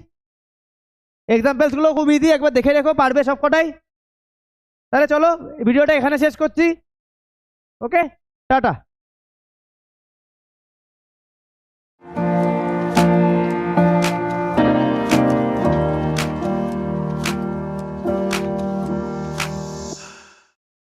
এক্সাম্পলসগুলো খুব ইজি, একবার দেখে রেখো, পারবে সব কটাই। তাহলে চলো ভিডিওটা এখানে শেষ করছি। ওকে, টাটা।